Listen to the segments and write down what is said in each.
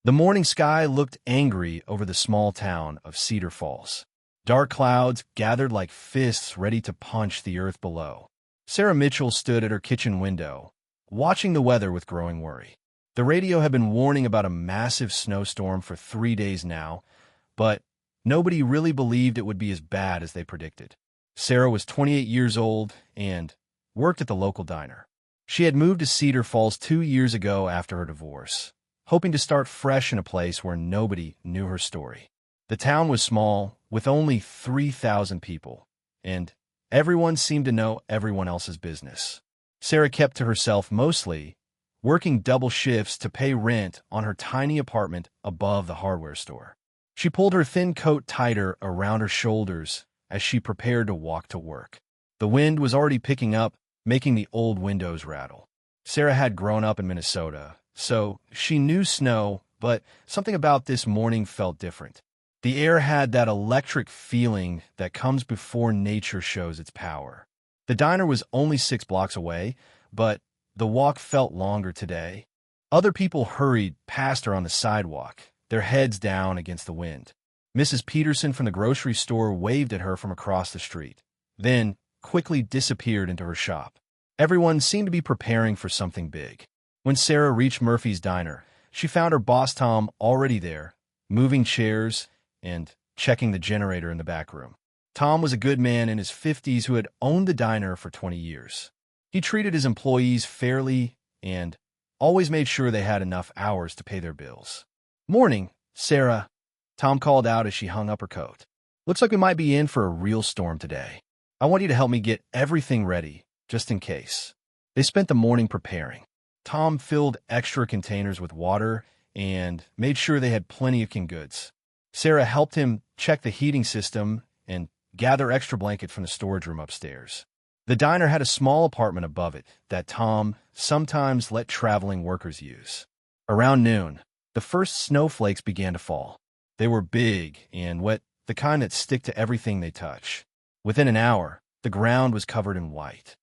The morning sky looked angry over the small town of Cedar Falls. Dark clouds gathered like fists ready to punch the earth below. Sarah Mitchell stood at her kitchen window, watching the weather with growing worry. The radio had been warning about a massive snowstorm for 3 days now, but nobody really believed it would be as bad as they predicted. Sarah was 28 years old and worked at the local diner. She had moved to Cedar Falls 2 years ago after her divorce, hoping to start fresh in a place where nobody knew her story. The town was small, with only 3,000 people, and everyone seemed to know everyone else's business. Sarah kept to herself mostly, working double shifts to pay rent on her tiny apartment above the hardware store. She pulled her thin coat tighter around her shoulders as she prepared to walk to work. The wind was already picking up, making the old windows rattle. Sarah had grown up in Minnesota, so she knew snow, but something about this morning felt different. The air had that electric feeling that comes before nature shows its power. The diner was only 6 blocks away, but the walk felt longer today. Other people hurried past her on the sidewalk, their heads down against the wind. Mrs. Peterson from the grocery store waved at her from across the street, then quickly disappeared into her shop. Everyone seemed to be preparing for something big. When Sarah reached Murphy's Diner, she found her boss Tom already there, moving chairs and checking the generator in the back room. Tom was a good man in his 50s who had owned the diner for 20 years. He treated his employees fairly and always made sure they had enough hours to pay their bills. "Morning, Sarah," Tom called out as she hung up her coat. "Looks like we might be in for a real storm today. I want you to help me get everything ready, just in case." They spent the morning preparing. Tom filled extra containers with water and made sure they had plenty of canned goods. Sarah helped him check the heating system and gather extra blankets from the storage room upstairs. The diner had a small apartment above it that Tom sometimes let traveling workers use. Around noon, the first snowflakes began to fall. They were big and wet, the kind that stick to everything they touch. Within an hour, the ground was covered in white.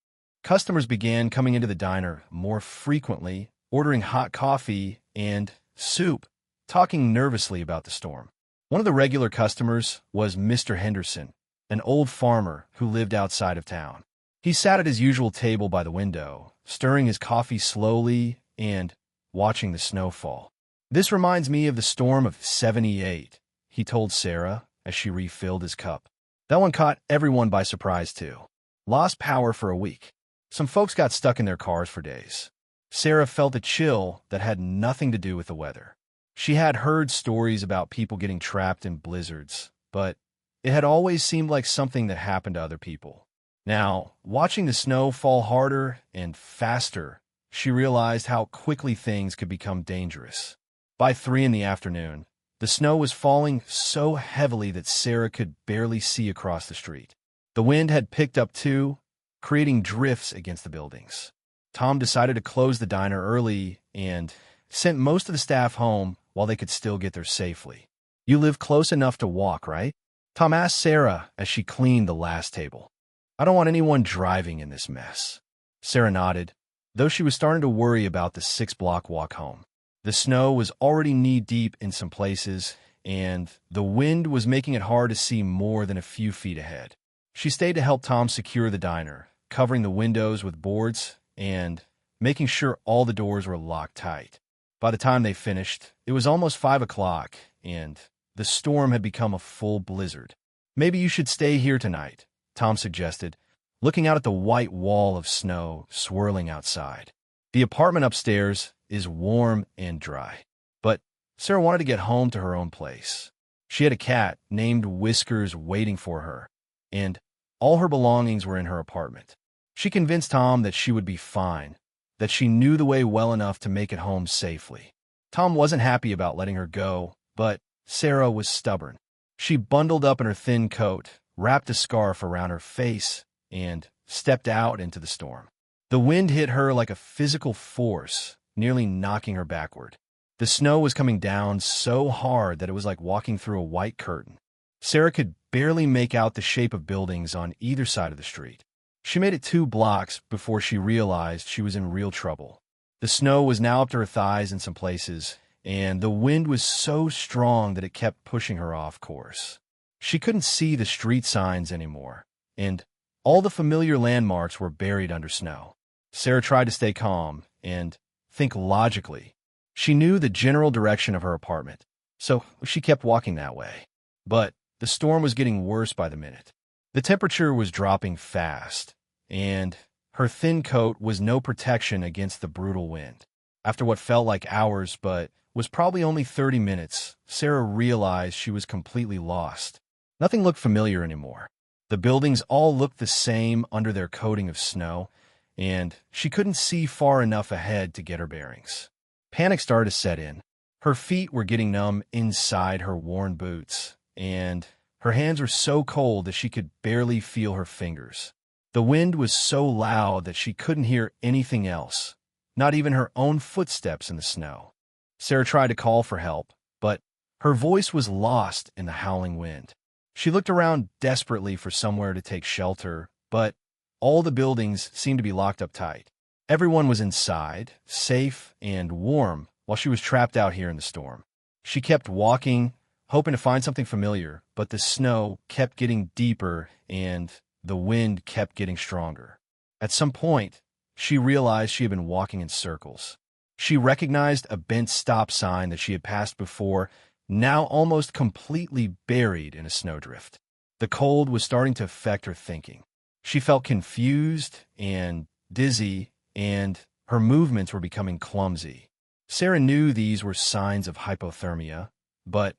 Customers began coming into the diner more frequently, ordering hot coffee and soup, talking nervously about the storm. One of the regular customers was Mr. Henderson, an old farmer who lived outside of town. He sat at his usual table by the window, stirring his coffee slowly and watching the snow fall. "This reminds me of the storm of '78, he told Sarah as she refilled his cup. "That one caught everyone by surprise, too. Lost power for a week. Some folks got stuck in their cars for days." Sarah felt a chill that had nothing to do with the weather. She had heard stories about people getting trapped in blizzards, but it had always seemed like something that happened to other people. Now, watching the snow fall harder and faster, she realized how quickly things could become dangerous. By 3 in the afternoon, the snow was falling so heavily that Sarah could barely see across the street. The wind had picked up too, creating drifts against the buildings. Tom decided to close the diner early and sent most of the staff home while they could still get there safely. "You live close enough to walk, right?" Tom asked Sarah as she cleaned the last table. "I don't want anyone driving in this mess." Sarah nodded, though she was starting to worry about the 6-block walk home. The snow was already knee-deep in some places, and the wind was making it hard to see more than a few feet ahead. She stayed to help Tom secure the diner, covering the windows with boards and making sure all the doors were locked tight. By the time they finished, it was almost 5 o'clock, and the storm had become a full blizzard. "Maybe you should stay here tonight," Tom suggested, looking out at the white wall of snow swirling outside. The apartment upstairs is warm and dry, but Sarah wanted to get home to her own place. She had a cat named Whiskers waiting for her, and all her belongings were in her apartment. She convinced Tom that she would be fine, that she knew the way well enough to make it home safely. Tom wasn't happy about letting her go, but Sarah was stubborn. She bundled up in her thin coat, wrapped a scarf around her face, and stepped out into the storm. The wind hit her like a physical force, nearly knocking her backward. The snow was coming down so hard that it was like walking through a white curtain. Sarah could barely make out the shape of buildings on either side of the street. She made it 2 blocks before she realized she was in real trouble. The snow was now up to her thighs in some places, and the wind was so strong that it kept pushing her off course. She couldn't see the street signs anymore, and all the familiar landmarks were buried under snow. Sarah tried to stay calm and think logically. She knew the general direction of her apartment, so she kept walking that way. But the storm was getting worse by the minute. The temperature was dropping fast, and her thin coat was no protection against the brutal wind. After what felt like hours but was probably only 30 minutes, Sarah realized she was completely lost. Nothing looked familiar anymore. The buildings all looked the same under their coating of snow, and she couldn't see far enough ahead to get her bearings. Panic started to set in. Her feet were getting numb inside her worn boots, and her hands were so cold that she could barely feel her fingers. The wind was so loud that she couldn't hear anything else, not even her own footsteps in the snow. Sarah tried to call for help, but her voice was lost in the howling wind. She looked around desperately for somewhere to take shelter, but all the buildings seemed to be locked up tight. Everyone was inside, safe and warm, while she was trapped out here in the storm. She kept walking, hoping to find something familiar, but the snow kept getting deeper and the wind kept getting stronger. At some point, she realized she had been walking in circles. She recognized a bent stop sign that she had passed before, now almost completely buried in a snowdrift. The cold was starting to affect her thinking. She felt confused and dizzy, and her movements were becoming clumsy. Sarah knew these were signs of hypothermia, but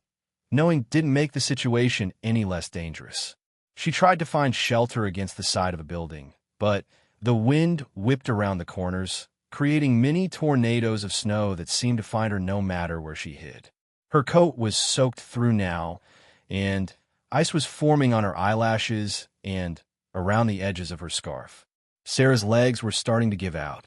knowing didn't make the situation any less dangerous. She tried to find shelter against the side of a building, but the wind whipped around the corners, creating mini tornadoes of snow that seemed to find her no matter where she hid. Her coat was soaked through now, and ice was forming on her eyelashes and around the edges of her scarf. Sarah's legs were starting to give out.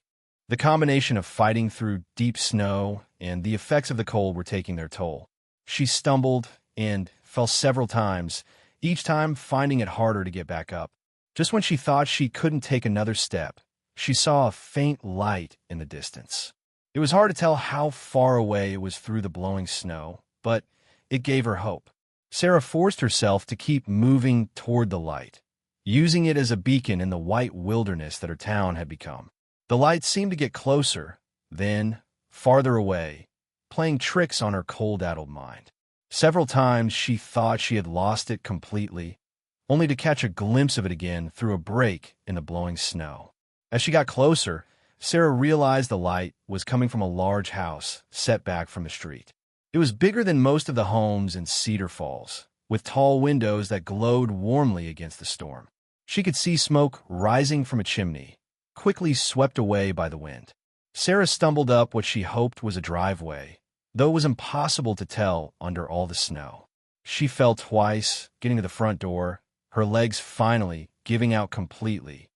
The combination of fighting through deep snow and the effects of the cold were taking their toll. She stumbled and fell several times, each time finding it harder to get back up. Just when she thought she couldn't take another step, she saw a faint light in the distance. It was hard to tell how far away it was through the blowing snow, but it gave her hope. Sarah forced herself to keep moving toward the light, using it as a beacon in the white wilderness that her town had become. The light seemed to get closer, then farther away, playing tricks on her cold-addled mind. Several times she thought she had lost it completely, only to catch a glimpse of it again through a break in the blowing snow. As she got closer, Sarah realized the light was coming from a large house set back from the street. It was bigger than most of the homes in Cedar Falls, with tall windows that glowed warmly against the storm. She could see smoke rising from a chimney, quickly swept away by the wind. Sarah stumbled up what she hoped was a driveway, though it was impossible to tell under all the snow. She fell twice, getting to the front door, her legs finally giving out completely.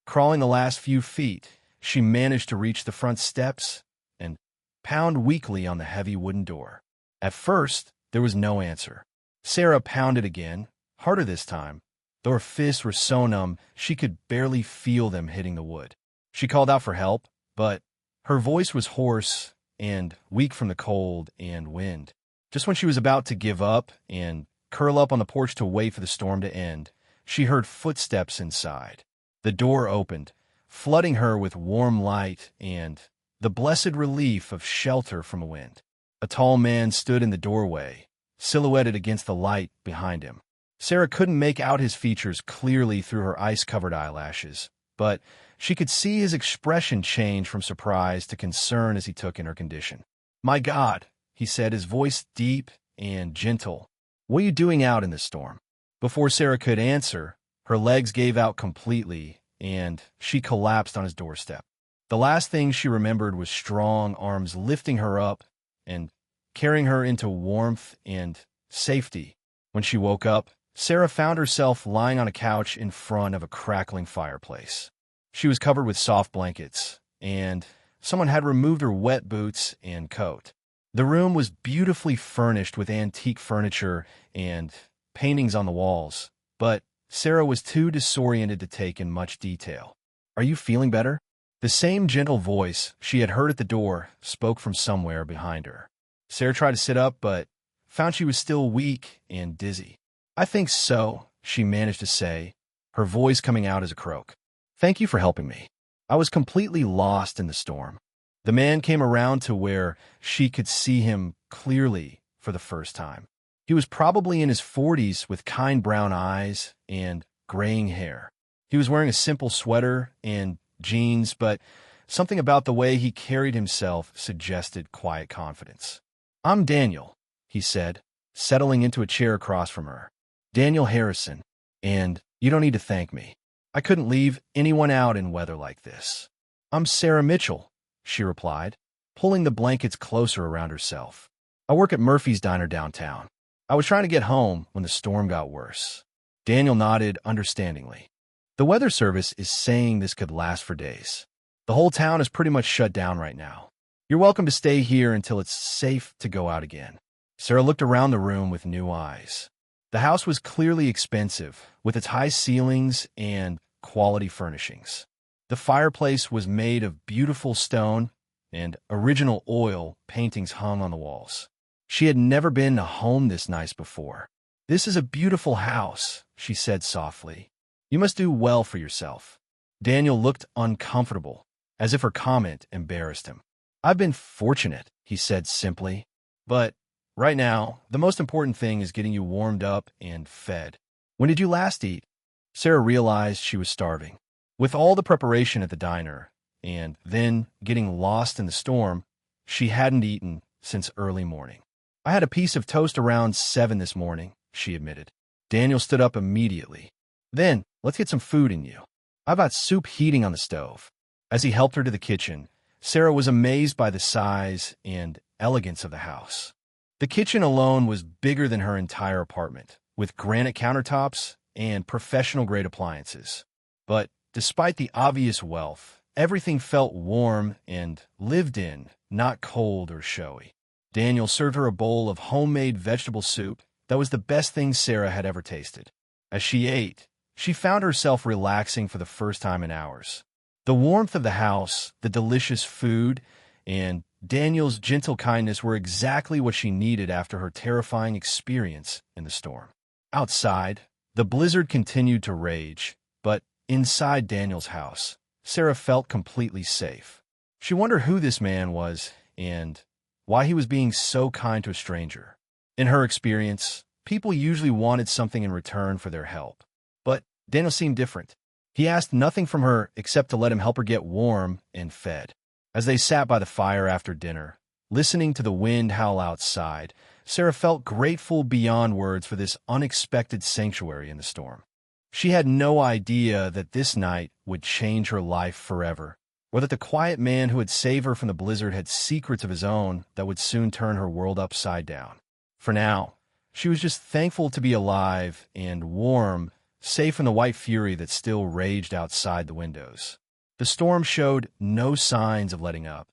Crawling the last few feet, she managed to reach the front steps and pound weakly on the heavy wooden door. At first, there was no answer. Sarah pounded again, harder this time, though her fists were so numb she could barely feel them hitting the wood. She called out for help, but her voice was hoarse and weak from the cold and wind. Just when she was about to give up and curl up on the porch to wait for the storm to end, she heard footsteps inside. The door opened, flooding her with warm light and the blessed relief of shelter from the wind. A tall man stood in the doorway, silhouetted against the light behind him. Sarah couldn't make out his features clearly through her ice-covered eyelashes, but she could see his expression change from surprise to concern as he took in her condition. "My God," he said, his voice deep and gentle. "What are you doing out in this storm?" Before Sarah could answer, her legs gave out completely, and she collapsed on his doorstep. The last thing she remembered was strong arms lifting her up and carrying her into warmth and safety. When she woke up, Sarah found herself lying on a couch in front of a crackling fireplace. She was covered with soft blankets, and someone had removed her wet boots and coat. The room was beautifully furnished with antique furniture and paintings on the walls, but Sarah was too disoriented to take in much detail. "Are you feeling better?" The same gentle voice she had heard at the door spoke from somewhere behind her. Sarah tried to sit up, but found she was still weak and dizzy. "I think so," she managed to say, her voice coming out as a croak. "Thank you for helping me. I was completely lost in the storm." The man came around to where she could see him clearly for the first time. He was probably in his 40s with kind brown eyes and graying hair. He was wearing a simple sweater and jeans, but something about the way he carried himself suggested quiet confidence. "I'm Daniel," he said, settling into a chair across from her. "Daniel Harrison, and you don't need to thank me. I couldn't leave anyone out in weather like this." "I'm Sarah Mitchell," she replied, pulling the blankets closer around herself. "I work at Murphy's Diner downtown. I was trying to get home when the storm got worse." Daniel nodded understandingly. "The weather service is saying this could last for days. The whole town is pretty much shut down right now. You're welcome to stay here until it's safe to go out again." Sarah looked around the room with new eyes. The house was clearly expensive, with its high ceilings and quality furnishings. The fireplace was made of beautiful stone, and original oil paintings hung on the walls. She had never been in a home this nice before. "This is a beautiful house," she said softly. "You must do well for yourself." Daniel looked uncomfortable, as if her comment embarrassed him. "I've been fortunate," he said simply. "But right now, the most important thing is getting you warmed up and fed. When did you last eat?" Sarah realized she was starving. With all the preparation at the diner, and then getting lost in the storm, she hadn't eaten since early morning. "I had a piece of toast around 7 this morning," she admitted. Daniel stood up immediately. "Then, let's get some food in you. I've got soup heating on the stove." As he helped her to the kitchen, Sarah was amazed by the size and elegance of the house. The kitchen alone was bigger than her entire apartment, with granite countertops and professional-grade appliances. But despite the obvious wealth, everything felt warm and lived in, not cold or showy. Daniel served her a bowl of homemade vegetable soup that was the best thing Sarah had ever tasted. As she ate, she found herself relaxing for the first time in hours. The warmth of the house, the delicious food, and Daniel's gentle kindness were exactly what she needed after her terrifying experience in the storm. Outside, the blizzard continued to rage, but inside Daniel's house, Sarah felt completely safe. She wondered who this man was and why he was being so kind to a stranger. In her experience, people usually wanted something in return for their help. But Daniel seemed different. He asked nothing from her except to let him help her get warm and fed. As they sat by the fire after dinner, listening to the wind howl outside, Sarah felt grateful beyond words for this unexpected sanctuary in the storm. She had no idea that this night would change her life forever, or that the quiet man who had saved her from the blizzard had secrets of his own that would soon turn her world upside down. For now, she was just thankful to be alive and warm, safe from the white fury that still raged outside the windows. The storm showed no signs of letting up,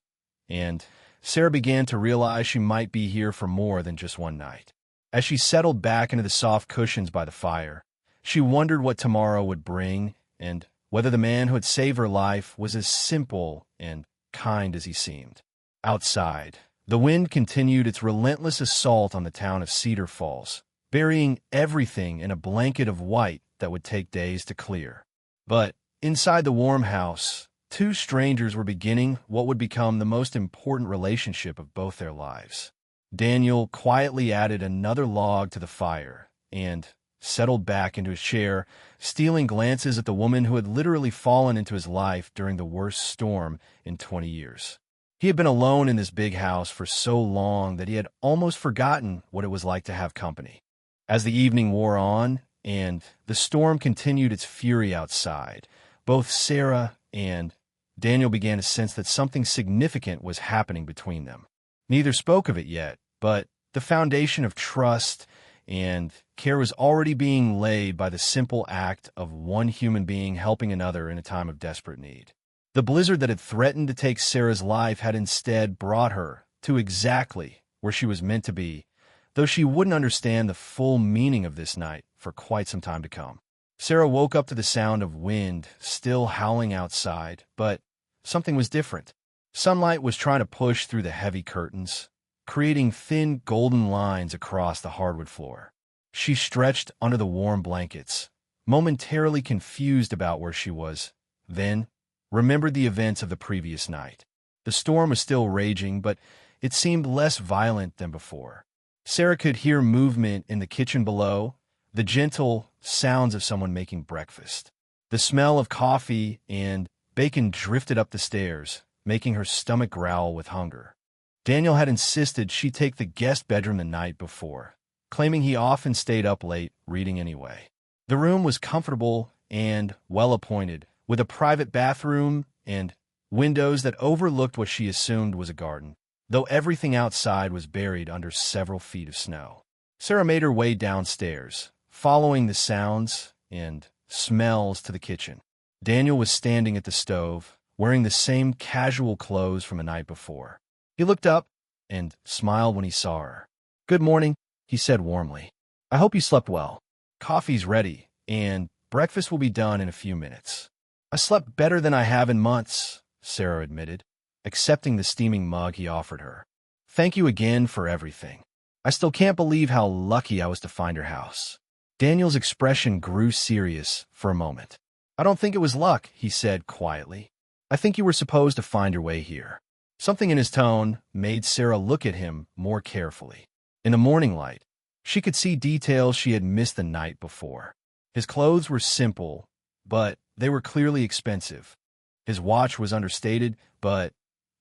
and Sarah began to realize she might be here for more than just one night. As she settled back into the soft cushions by the fire, she wondered what tomorrow would bring and whether the man who had saved her life was as simple and kind as he seemed. Outside, the wind continued its relentless assault on the town of Cedar Falls, burying everything in a blanket of white that would take days to clear. But inside the warm house, two strangers were beginning what would become the most important relationship of both their lives. Daniel quietly added another log to the fire and settled back into his chair, stealing glances at the woman who had literally fallen into his life during the worst storm in 20 years. He had been alone in this big house for so long that he had almost forgotten what it was like to have company. As the evening wore on and the storm continued its fury outside, both Sarah and Daniel began to sense that something significant was happening between them. Neither spoke of it yet, but the foundation of trust and care was already being laid by the simple act of one human being helping another in a time of desperate need. The blizzard that had threatened to take Sarah's life had instead brought her to exactly where she was meant to be, though she wouldn't understand the full meaning of this night for quite some time to come. Sarah woke up to the sound of wind still howling outside, but something was different. Sunlight was trying to push through the heavy curtains, creating thin golden lines across the hardwood floor. She stretched under the warm blankets, momentarily confused about where she was, then remembered the events of the previous night. The storm was still raging, but it seemed less violent than before. Sarah could hear movement in the kitchen below, the gentle sounds of someone making breakfast. The smell of coffee and bacon drifted up the stairs, making her stomach growl with hunger. Daniel had insisted she take the guest bedroom the night before, claiming he often stayed up late reading anyway. The room was comfortable and well-appointed, with a private bathroom and windows that overlooked what she assumed was a garden, though everything outside was buried under several feet of snow. Sarah made her way downstairs, following the sounds and smells to the kitchen. Daniel was standing at the stove, wearing the same casual clothes from the night before. He looked up and smiled when he saw her. "Good morning," he said warmly. "I hope you slept well. Coffee's ready, and breakfast will be done in a few minutes." "I slept better than I have in months," Sarah admitted, accepting the steaming mug he offered her. "Thank you again for everything. I still can't believe how lucky I was to find your house." Daniel's expression grew serious for a moment. "I don't think it was luck," he said quietly. "I think you were supposed to find your way here." Something in his tone made Sarah look at him more carefully. In the morning light, she could see details she had missed the night before. His clothes were simple, but they were clearly expensive. His watch was understated, but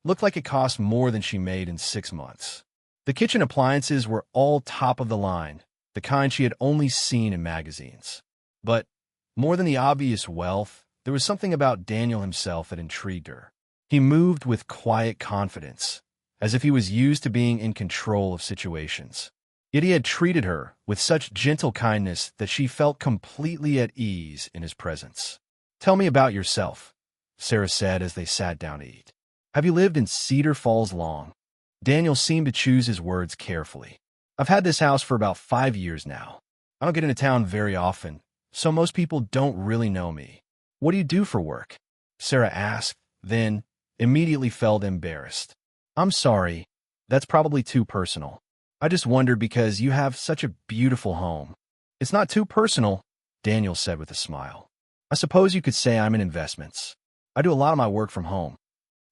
looked like it cost more than she made in 6 months. The kitchen appliances were all top of the line, the kind she had only seen in magazines. But more than the obvious wealth, there was something about Daniel himself that intrigued her. He moved with quiet confidence, as if he was used to being in control of situations. Yet he had treated her with such gentle kindness that she felt completely at ease in his presence. "Tell me about yourself," Sarah said as they sat down to eat. "Have you lived in Cedar Falls long?" Daniel seemed to choose his words carefully. "I've had this house for about 5 years now. I don't get into town very often, so most people don't really know me." "What do you do for work?" Sarah asked, then immediately felt embarrassed. "I'm sorry, that's probably too personal. I just wondered because you have such a beautiful home." "It's not too personal," Daniel said with a smile. "I suppose you could say I'm in investments. I do a lot of my work from home."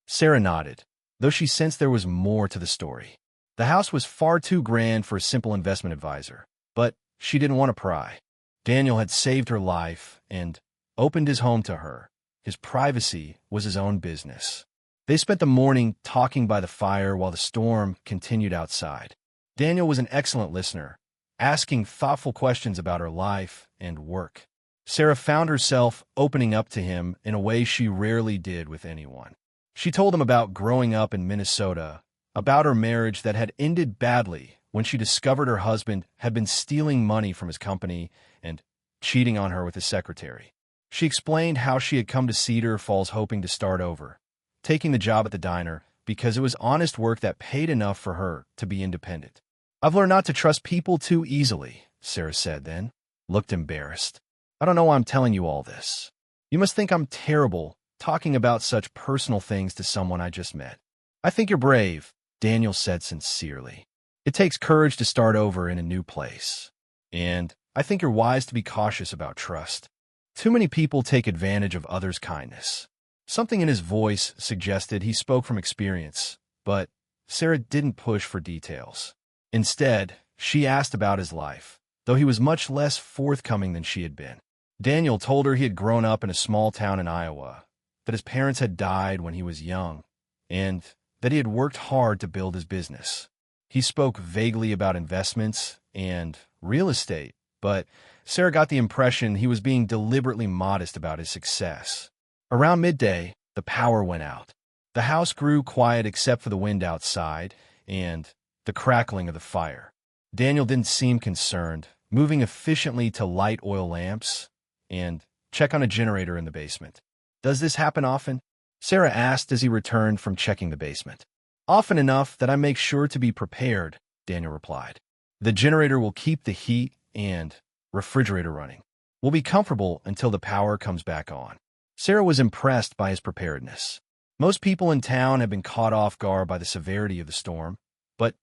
Sarah nodded, though she sensed there was more to the story. The house was far too grand for a simple investment advisor, but she didn't want to pry. Daniel had saved her life and opened his home to her. His privacy was his own business. They spent the morning talking by the fire while the storm continued outside. Daniel was an excellent listener, asking thoughtful questions about her life and work. Sarah found herself opening up to him in a way she rarely did with anyone. She told him about growing up in Minnesota, about her marriage that had ended badly when she discovered her husband had been stealing money from his company and cheating on her with his secretary. She explained how she had come to Cedar Falls hoping to start over, taking the job at the diner because it was honest work that paid enough for her to be independent. "I've learned not to trust people too easily," Sarah said then, looked embarrassed. "I don't know why I'm telling you all this. You must think I'm terrible talking about such personal things to someone I just met." "I think you're brave," Daniel said sincerely. "It takes courage to start over in a new place. And I think you're wise to be cautious about trust. Too many people take advantage of others' kindness." Something in his voice suggested he spoke from experience, but Sarah didn't push for details. Instead, she asked about his life, though he was much less forthcoming than she had been. Daniel told her he had grown up in a small town in Iowa, that his parents had died when he was young, and that he had worked hard to build his business. He spoke vaguely about investments and real estate, but Sarah got the impression he was being deliberately modest about his success. Around midday, the power went out. The house grew quiet except for the wind outside and the crackling of the fire. Daniel didn't seem concerned, moving efficiently to light oil lamps and check on a generator in the basement. "Does this happen often?" Sarah asked as he returned from checking the basement. "Often enough that I make sure to be prepared," Daniel replied. "The generator will keep the heat and refrigerator running. We'll be comfortable until the power comes back on." Sarah was impressed by his preparedness. Most people in town had been caught off guard by the severity of the storm, but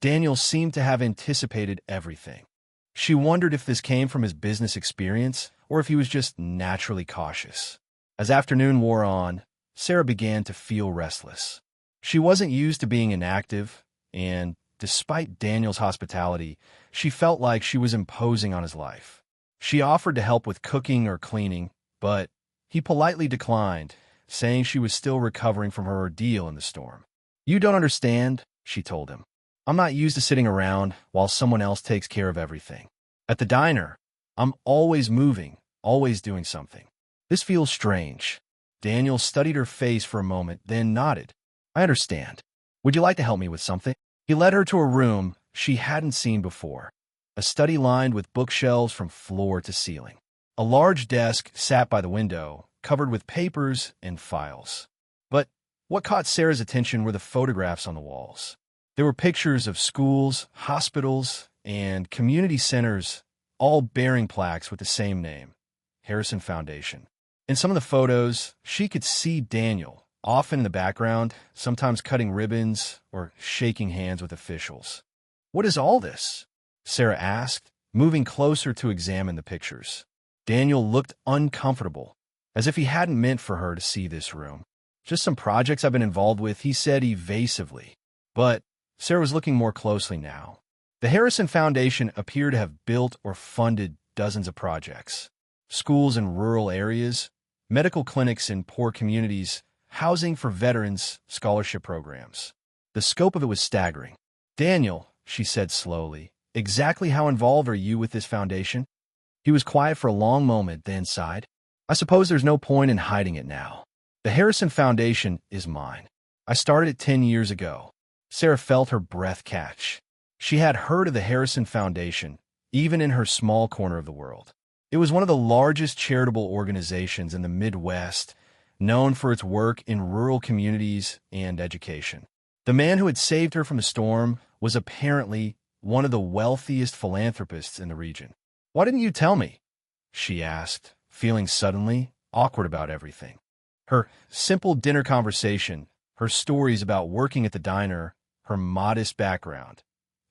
Daniel seemed to have anticipated everything. She wondered if this came from his business experience or if he was just naturally cautious. As afternoon wore on, Sarah began to feel restless. She wasn't used to being inactive, and despite Daniel's hospitality, she felt like she was imposing on his life. She offered to help with cooking or cleaning, but he politely declined, saying she was still recovering from her ordeal in the storm. "You don't understand," she told him. "I'm not used to sitting around while someone else takes care of everything. At the diner, I'm always moving, always doing something. This feels strange." Daniel studied her face for a moment, then nodded. "I understand. Would you like to help me with something?" He led her to a room she hadn't seen before, a study lined with bookshelves from floor to ceiling. A large desk sat by the window, covered with papers and files. But what caught Sarah's attention were the photographs on the walls. There were pictures of schools, hospitals, and community centers, all bearing plaques with the same name, Harrison Foundation. In some of the photos, she could see Daniel, often in the background, sometimes cutting ribbons or shaking hands with officials. "What is all this?" Sarah asked, moving closer to examine the pictures. Daniel looked uncomfortable, as if he hadn't meant for her to see this room. "Just some projects I've been involved with," he said evasively. But Sarah was looking more closely now. The Harrison Foundation appeared to have built or funded dozens of projects. Schools in rural areas, medical clinics in poor communities, housing for veterans, scholarship programs. The scope of it was staggering. "Daniel," she said slowly, "exactly how involved are you with this foundation?" He was quiet for a long moment, then sighed. "I suppose there's no point in hiding it now. The Harrison Foundation is mine. I started it 10 years ago." Sarah felt her breath catch. She had heard of the Harrison Foundation, even in her small corner of the world. It was one of the largest charitable organizations in the Midwest, known for its work in rural communities and education. The man who had saved her from the storm was apparently one of the wealthiest philanthropists in the region. "Why didn't you tell me?" she asked, feeling suddenly awkward about everything. Her simple dinner conversation, her stories about working at the diner, her modest background,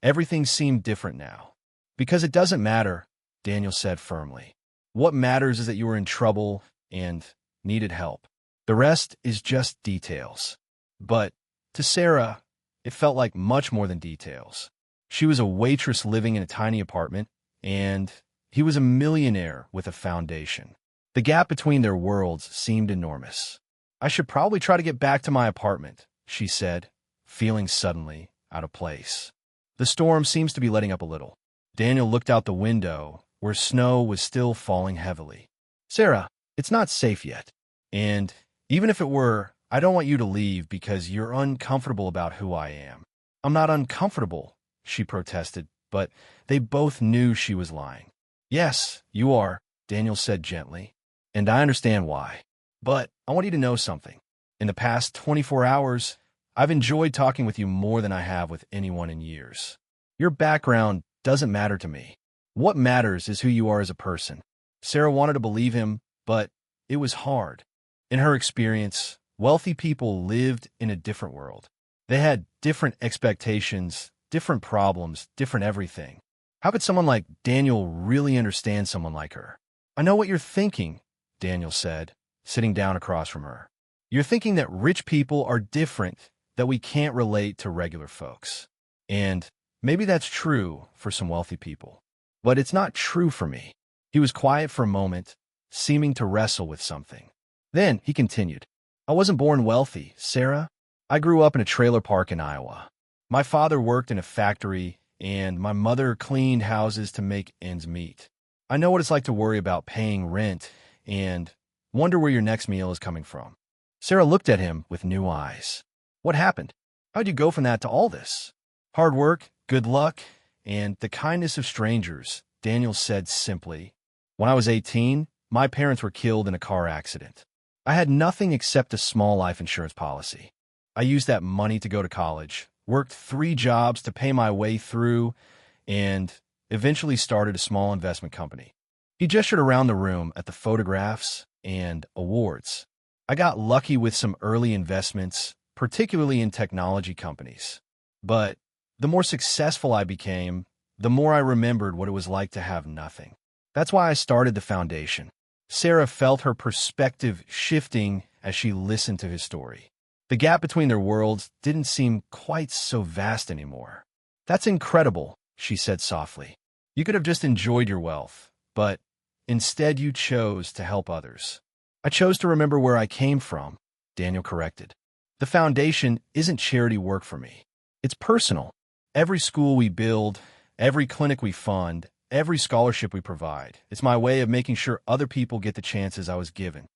everything seemed different now. "Because it doesn't matter," Daniel said firmly. "What matters is that you were in trouble and needed help. The rest is just details." But to Sarah, it felt like much more than details. She was a waitress living in a tiny apartment, and he was a millionaire with a foundation. The gap between their worlds seemed enormous. "I should probably try to get back to my apartment," she said, feeling suddenly out of place. "The storm seems to be letting up a little." Daniel looked out the window, where snow was still falling heavily. "Sarah, it's not safe yet. And even if it were, I don't want you to leave because you're uncomfortable about who I am." "I'm not uncomfortable," she protested, but they both knew she was lying. "Yes, you are," Daniel said gently, "and I understand why. But I want you to know something. In the past 24 hours, I've enjoyed talking with you more than I have with anyone in years. Your background doesn't matter to me. What matters is who you are as a person." Sarah wanted to believe him, but it was hard. In her experience, wealthy people lived in a different world. They had different expectations, different problems, different everything. How could someone like Daniel really understand someone like her? "I know what you're thinking," Daniel said, sitting down across from her. "You're thinking that rich people are different, that we can't relate to regular folks. And maybe that's true for some wealthy people. But it's not true for me." He was quiet for a moment, seeming to wrestle with something. Then he continued, "I wasn't born wealthy, Sarah. I grew up in a trailer park in Iowa. My father worked in a factory, and my mother cleaned houses to make ends meet. I know what it's like to worry about paying rent and wonder where your next meal is coming from." Sarah looked at him with new eyes. "What happened? How'd you go from that to all this?" "Hard work, good luck, and the kindness of strangers," Daniel said simply. "When I was 18, my parents were killed in a car accident. I had nothing except a small life insurance policy. I used that money to go to college, worked 3 jobs to pay my way through, and eventually started a small investment company." He gestured around the room at the photographs and awards. "I got lucky with some early investments, particularly in technology companies. But The more successful I became, the more I remembered what it was like to have nothing. That's why I started the foundation. Sarah felt her perspective shifting as she listened to his story. The gap between their worlds didn't seem quite so vast anymore. That's incredible, she said softly. You could have just enjoyed your wealth, but instead you chose to help others. I chose to remember where I came from, Daniel corrected. The foundation isn't charity work for me. It's personal. Every school we build, every clinic we fund, every scholarship we provide, it's my way of making sure other people get the chances I was given.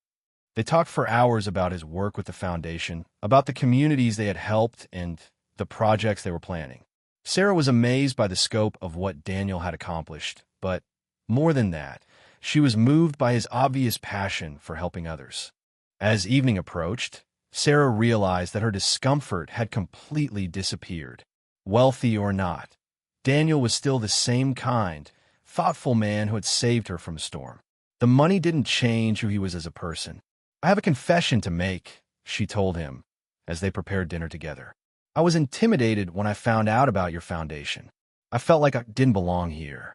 They talked for hours about his work with the foundation, about the communities they had helped, and the projects they were planning. Sarah was amazed by the scope of what Daniel had accomplished, but more than that, she was moved by his obvious passion for helping others. As evening approached, Sarah realized that her discomfort had completely disappeared. Wealthy or not, Daniel was still the same kind, thoughtful man who had saved her from a storm. The money didn't change who he was as a person. I have a confession to make, she told him, as they prepared dinner together. I was intimidated when I found out about your foundation. I felt like I didn't belong here.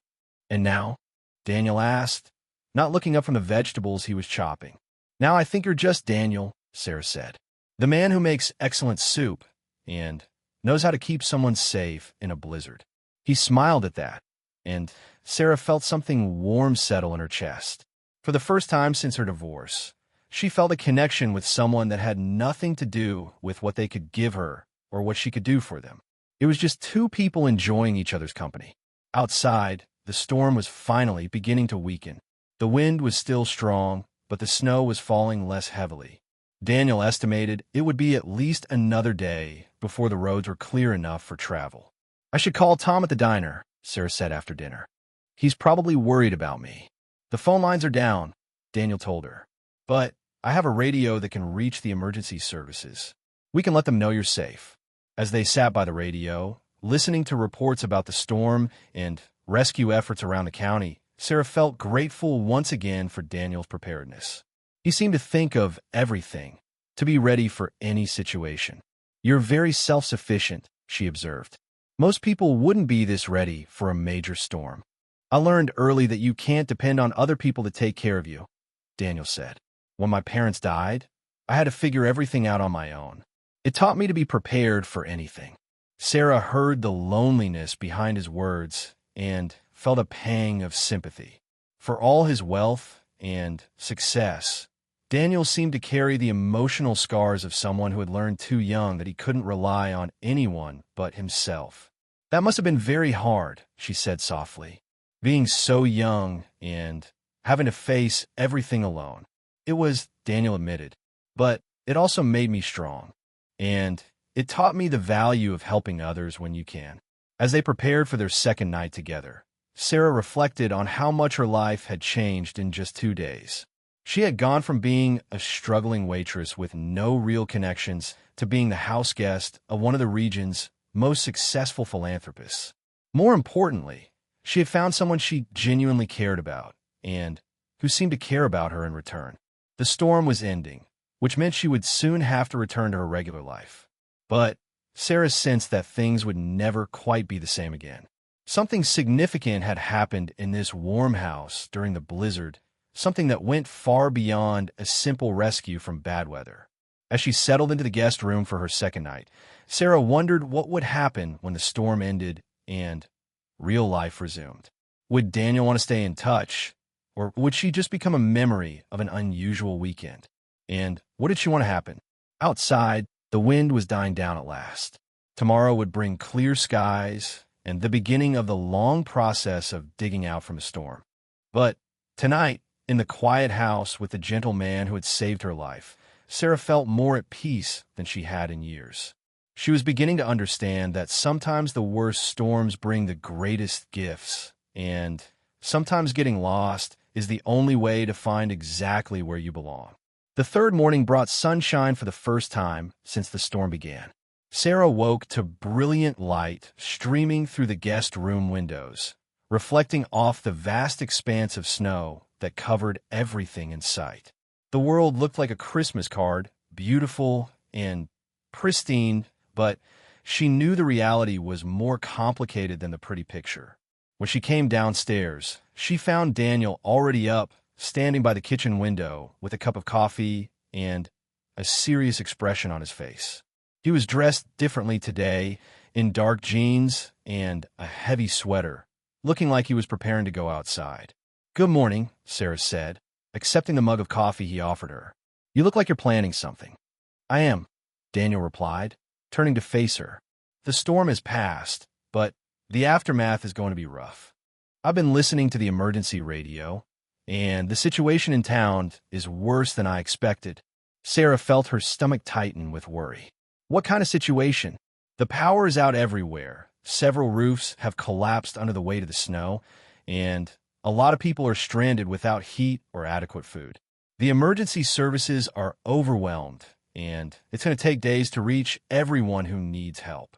And now? Daniel asked, not looking up from the vegetables he was chopping. Now I think you're just Daniel, Sarah said. The man who makes excellent soup and knows how to keep someone safe in a blizzard. He smiled at that, and Sarah felt something warm settle in her chest. For the first time since her divorce, she felt a connection with someone that had nothing to do with what they could give her or what she could do for them. It was just two people enjoying each other's company. Outside, the storm was finally beginning to weaken. The wind was still strong, but the snow was falling less heavily. Daniel estimated it would be at least another day before the roads were clear enough for travel. I should call Tom at the diner, Sarah said after dinner. He's probably worried about me. The phone lines are down, Daniel told her. But I have a radio that can reach the emergency services. We can let them know you're safe. As they sat by the radio, listening to reports about the storm and rescue efforts around the county, Sarah felt grateful once again for Daniel's preparedness. He seemed to think of everything, to be ready for any situation. You're very self-sufficient, she observed. Most people wouldn't be this ready for a major storm. I learned early that you can't depend on other people to take care of you, Daniel said. When my parents died, I had to figure everything out on my own. It taught me to be prepared for anything. Sarah heard the loneliness behind his words and felt a pang of sympathy. For all his wealth and success, Daniel seemed to carry the emotional scars of someone who had learned too young that he couldn't rely on anyone but himself. That must have been very hard, she said softly, being so young and having to face everything alone. It was, Daniel admitted, but it also made me strong, and it taught me the value of helping others when you can. As they prepared for their second night together, Sarah reflected on how much her life had changed in just 2 days. She had gone from being a struggling waitress with no real connections to being the house guest of one of the region's most successful philanthropists. More importantly, she had found someone she genuinely cared about and who seemed to care about her in return. The storm was ending, which meant she would soon have to return to her regular life. But Sarah sensed that things would never quite be the same again. Something significant had happened in this warm house during the blizzard, something that went far beyond a simple rescue from bad weather. As she settled into the guest room for her second night, Sarah wondered what would happen when the storm ended and real life resumed. Would Daniel want to stay in touch, or would she just become a memory of an unusual weekend? And what did she want to happen? Outside, the wind was dying down at last. Tomorrow would bring clear skies and the beginning of the long process of digging out from a storm. But tonight, in the quiet house with the gentle man who had saved her life, Sarah felt more at peace than she had in years. She was beginning to understand that sometimes the worst storms bring the greatest gifts, and sometimes getting lost is the only way to find exactly where you belong. The third morning brought sunshine for the first time since the storm began. Sarah woke to brilliant light streaming through the guest room windows, reflecting off the vast expanse of snow that covered everything in sight. The world looked like a Christmas card, beautiful and pristine, but she knew the reality was more complicated than the pretty picture. When she came downstairs, she found Daniel already up, standing by the kitchen window with a cup of coffee and a serious expression on his face. He was dressed differently today, in dark jeans and a heavy sweater, looking like he was preparing to go outside. "Good morning," Sarah said, accepting the mug of coffee he offered her. "You look like you're planning something." "I am," Daniel replied, turning to face her. "The storm has passed, but the aftermath is going to be rough. I've been listening to the emergency radio, and the situation in town is worse than I expected." Sarah felt her stomach tighten with worry. "What kind of situation?" "The power is out everywhere. Several roofs have collapsed under the weight of the snow, and a lot of people are stranded without heat or adequate food. The emergency services are overwhelmed, and it's going to take days to reach everyone who needs help."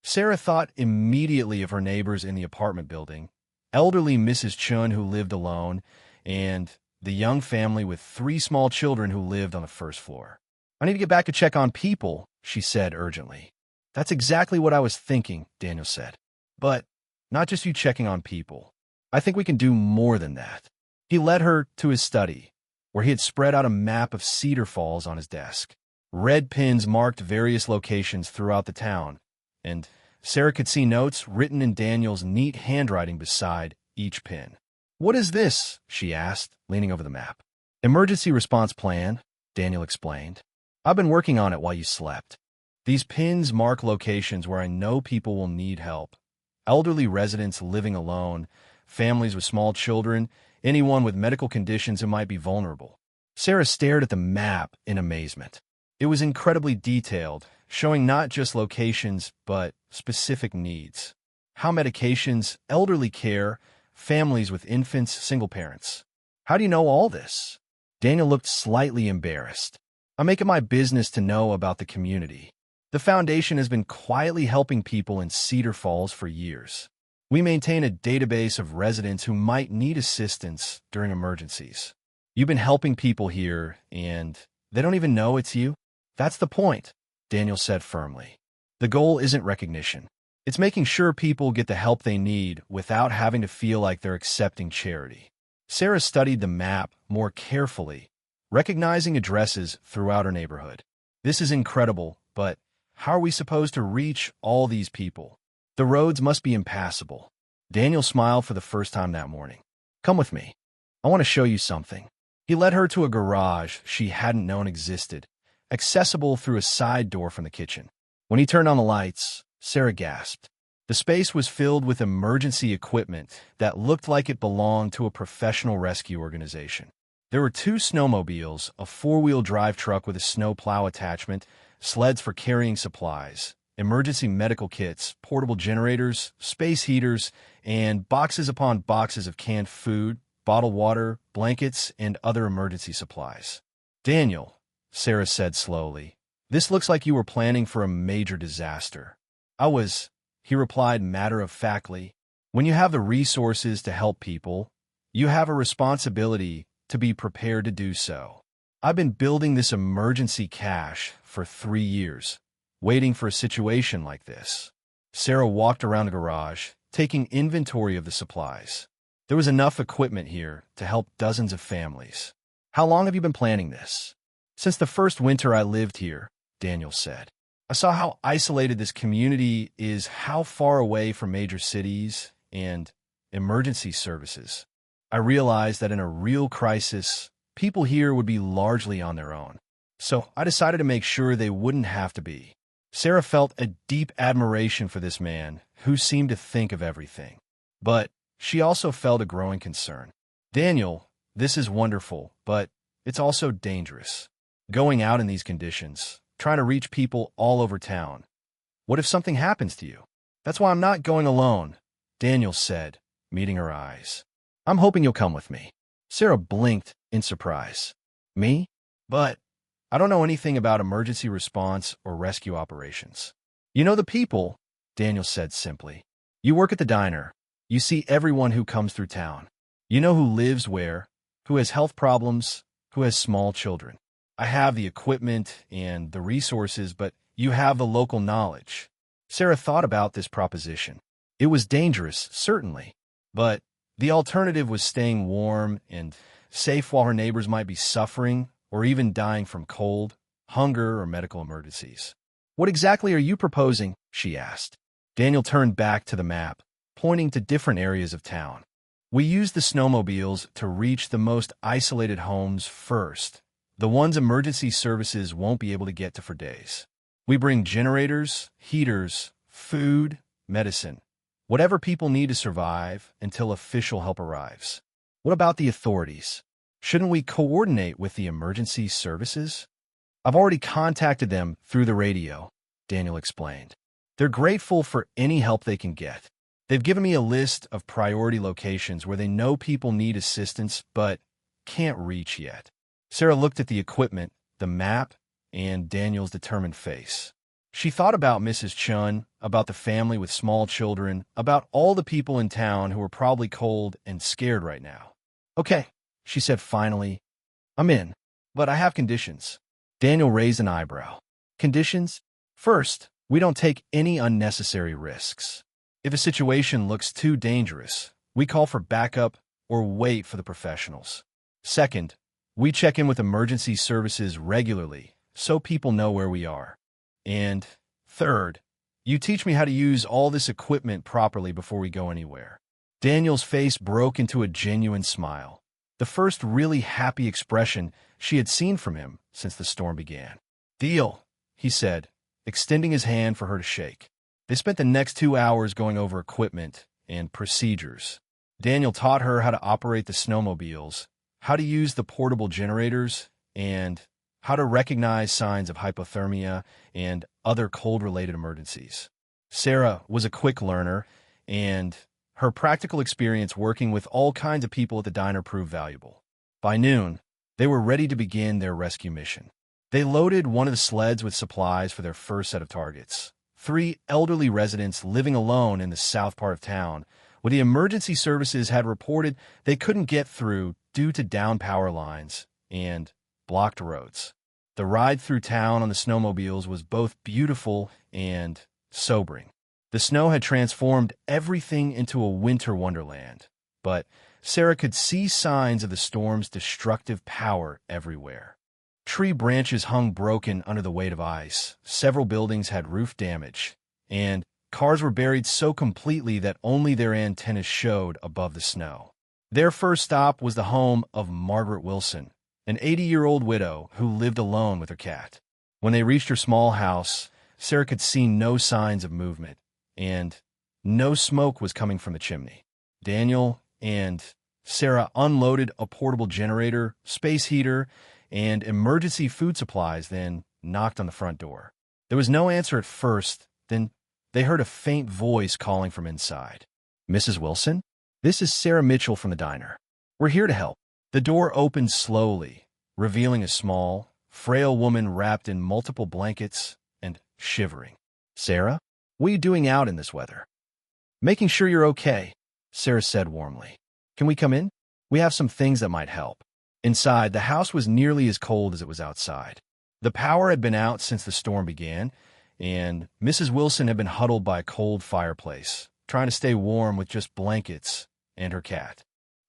Sarah thought immediately of her neighbors in the apartment building, elderly Mrs. Chun who lived alone, and the young family with 3 small children who lived on the first floor. "I need to get back to check on people," she said urgently. "That's exactly what I was thinking," Daniel said. "But not just you checking on people. I think we can do more than that." He led her to his study, where he had spread out a map of Cedar Falls on his desk. Red pins marked various locations throughout the town, and Sarah could see notes written in Daniel's neat handwriting beside each pin. "What is this?" she asked, leaning over the map. "Emergency response plan," Daniel explained. "I've been working on it while you slept. These pins mark locations where I know people will need help. Elderly residents living alone, families with small children, anyone with medical conditions who might be vulnerable." Sarah stared at the map in amazement. It was incredibly detailed, showing not just locations, but specific needs. How medications, elderly care, families with infants, single parents. "How do you know all this?" Daniel looked slightly embarrassed. "I make it my business to know about the community. The foundation has been quietly helping people in Cedar Falls for years. We maintain a database of residents who might need assistance during emergencies. You've been helping people here, and they don't even know it's you." "That's the point," Daniel said firmly. "The goal isn't recognition. It's making sure people get the help they need without having to feel like they're accepting charity." Sarah studied the map more carefully, recognizing addresses throughout her neighborhood. "This is incredible, but how are we supposed to reach all these people? The roads must be impassable." Daniel smiled for the first time that morning. "Come with me. I want to show you something." He led her to a garage she hadn't known existed, accessible through a side door from the kitchen. When he turned on the lights, Sarah gasped. The space was filled with emergency equipment that looked like it belonged to a professional rescue organization. There were 2 snowmobiles, a 4-wheel drive truck with a snow plow attachment, sleds for carrying supplies, emergency medical kits, portable generators, space heaters, and boxes upon boxes of canned food, bottled water, blankets, and other emergency supplies. "Daniel," Sarah said slowly, "this looks like you were planning for a major disaster." "I was," he replied matter-of-factly. "When you have the resources to help people, you have a responsibility to be prepared to do so. I've been building this emergency cache for 3 years, waiting for a situation like this." Sarah walked around the garage, taking inventory of the supplies. There was enough equipment here to help dozens of families. "How long have you been planning this?" "Since the first winter I lived here," Daniel said. "I saw how isolated this community is, how far away from major cities and emergency services. I realized that in a real crisis, people here would be largely on their own. So I decided to make sure they wouldn't have to be." Sarah felt a deep admiration for this man who seemed to think of everything. But she also felt a growing concern. "Daniel, this is wonderful, but it's also dangerous. Going out in these conditions, trying to reach people all over town. What if something happens to you?" "That's why I'm not going alone," Daniel said, meeting her eyes. "I'm hoping you'll come with me." Sarah blinked in surprise. "Me? But I don't know anything about emergency response or rescue operations." "You know the people," Daniel said simply. "You work at the diner. You see everyone who comes through town. You know who lives where, who has health problems, who has small children. I have the equipment and the resources, but you have the local knowledge. Sarah thought about this proposition. It was dangerous, certainly, but the alternative was staying warm and safe while her neighbors might be suffering or even dying from cold, hunger, or medical emergencies. "What exactly are you proposing?" she asked. Daniel turned back to the map, pointing to different areas of town. "We use the snowmobiles to reach the most isolated homes first, the ones emergency services won't be able to get to for days. We bring generators, heaters, food, medicine, whatever people need to survive until official help arrives." "What about the authorities? Shouldn't we coordinate with the emergency services?" "I've already contacted them through the radio," Daniel explained. "They're grateful for any help they can get. They've given me a list of priority locations where they know people need assistance but can't reach yet." Sarah looked at the equipment, the map, and Daniel's determined face. She thought about Mrs. Chun, about the family with small children, about all the people in town who were probably cold and scared right now. "Okay," she said finally, "I'm in, but I have conditions." Daniel raised an eyebrow. "Conditions? First, we don't take any unnecessary risks. If a situation looks too dangerous, we call for backup or wait for the professionals. Second, we check in with emergency services regularly so people know where we are. And third, you teach me how to use all this equipment properly before we go anywhere." Daniel's face broke into a genuine smile, the first really happy expression she had seen from him since the storm began. "Deal," he said, extending his hand for her to shake. They spent the next 2 hours going over equipment and procedures. Daniel taught her how to operate the snowmobiles, how to use the portable generators, and how to recognize signs of hypothermia and other cold-related emergencies. Sarah was a quick learner, and her practical experience working with all kinds of people at the diner proved valuable. By noon, they were ready to begin their rescue mission. They loaded one of the sleds with supplies for their first set of targets. 3 elderly residents living alone in the south part of town, where the emergency services had reported they couldn't get through due to down power lines and blocked roads. The ride through town on the snowmobiles was both beautiful and sobering. The snow had transformed everything into a winter wonderland, but Sarah could see signs of the storm's destructive power everywhere. Tree branches hung broken under the weight of ice, several buildings had roof damage, and cars were buried so completely that only their antennas showed above the snow. Their first stop was the home of Margaret Wilson, an 80-year-old widow who lived alone with her cat. When they reached her small house, Sarah could see no signs of movement, and no smoke was coming from the chimney. Daniel and Sarah unloaded a portable generator, space heater, and emergency food supplies, then knocked on the front door. There was no answer at first, then they heard a faint voice calling from inside. "Mrs. Wilson? This is Sarah Mitchell from the diner. We're here to help." The door opened slowly, revealing a small, frail woman wrapped in multiple blankets and shivering. "Sarah, what are you doing out in this weather?" "Making sure you're okay," Sarah said warmly. "Can we come in? We have some things that might help." Inside, the house was nearly as cold as it was outside. The power had been out since the storm began, and Mrs. Wilson had been huddled by a cold fireplace, trying to stay warm with just blankets and her cat.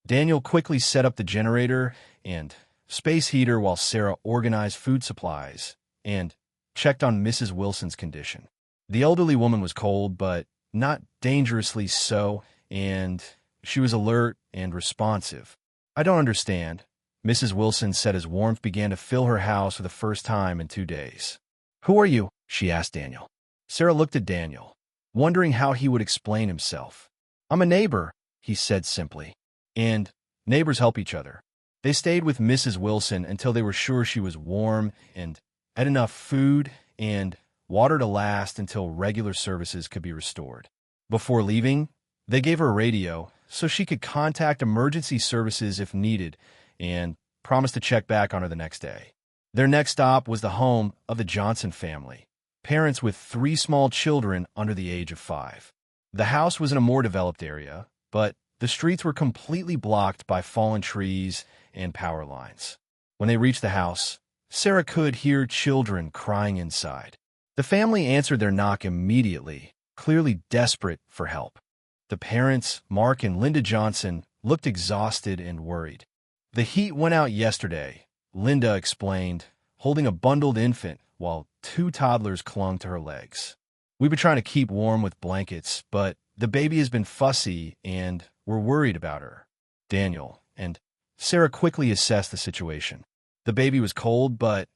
Daniel quickly set up the generator and space heater while Sarah organized food supplies and checked on Mrs. Wilson's condition. The elderly woman was cold, but not dangerously so, and she was alert and responsive. "I don't understand," Mrs. Wilson said as warmth began to fill her house for the first time in 2 days. "Who are you?" she asked Daniel. Sarah looked at Daniel, wondering how he would explain himself. "I'm a neighbor," he said simply. And neighbors help each other. They stayed with Mrs. Wilson until they were sure she was warm and had enough food and water to last until regular services could be restored. Before leaving, they gave her a radio so she could contact emergency services if needed and promised to check back on her the next day. Their next stop was the home of the Johnson family, parents with 3 small children under the age of 5. The house was in a more developed area, but the streets were completely blocked by fallen trees and power lines. When they reached the house, Sarah could hear children crying inside. The family answered their knock immediately, clearly desperate for help. The parents, Mark and Linda Johnson, looked exhausted and worried. The heat went out yesterday, Linda explained, holding a bundled infant while two toddlers clung to her legs. We've been trying to keep warm with blankets, but the baby has been fussy and we're worried about her. Daniel and Sarah quickly assessed the situation. The baby was cold, but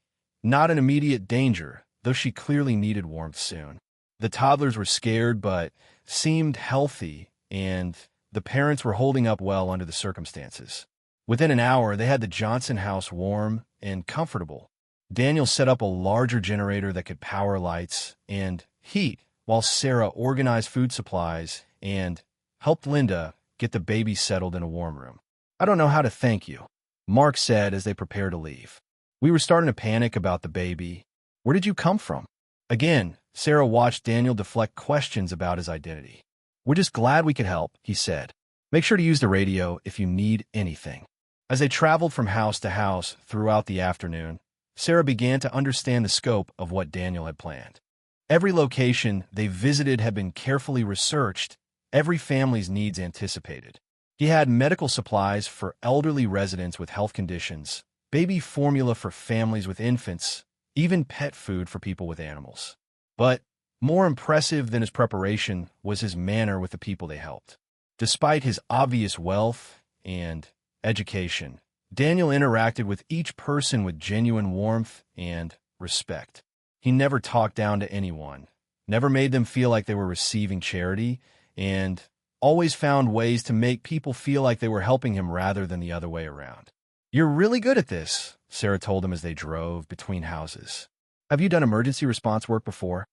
not in immediate danger, though she clearly needed warmth soon. The toddlers were scared, but seemed healthy, and the parents were holding up well under the circumstances. Within an hour, they had the Johnson house warm and comfortable. Daniel set up a larger generator that could power lights and heat, while Sarah organized food supplies and helped Linda get the baby settled in a warm room. "I don't know how to thank you," Mark said as they prepared to leave. "We were starting to panic about the baby. Where did you come from?" Again, Sarah watched Daniel deflect questions about his identity. "We're just glad we could help," he said. "Make sure to use the radio if you need anything." As they traveled from house to house throughout the afternoon, Sarah began to understand the scope of what Daniel had planned. Every location they visited had been carefully researched, every family's needs anticipated. He had medical supplies for elderly residents with health conditions, baby formula for families with infants, even pet food for people with animals. But more impressive than his preparation was his manner with the people they helped. Despite his obvious wealth and education, Daniel interacted with each person with genuine warmth and respect. He never talked down to anyone, never made them feel like they were receiving charity, and always found ways to make people feel like they were helping him rather than the other way around. "You're really good at this," Sarah told him as they drove between houses. "Have you done emergency response work before?"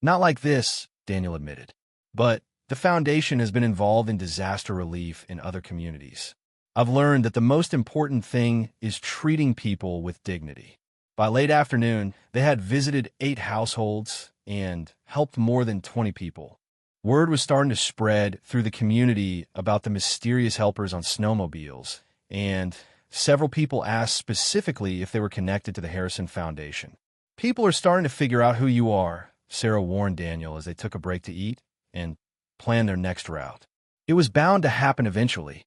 "Not like this," Daniel admitted. "But the foundation has been involved in disaster relief in other communities. I've learned that the most important thing is treating people with dignity." By late afternoon, they had visited 8 households and helped more than 20 people. Word was starting to spread through the community about the mysterious helpers on snowmobiles, and several people asked specifically if they were connected to the Harrison Foundation. "People are starting to figure out who you are," Sarah warned Daniel as they took a break to eat and plan their next route. "It was bound to happen eventually,"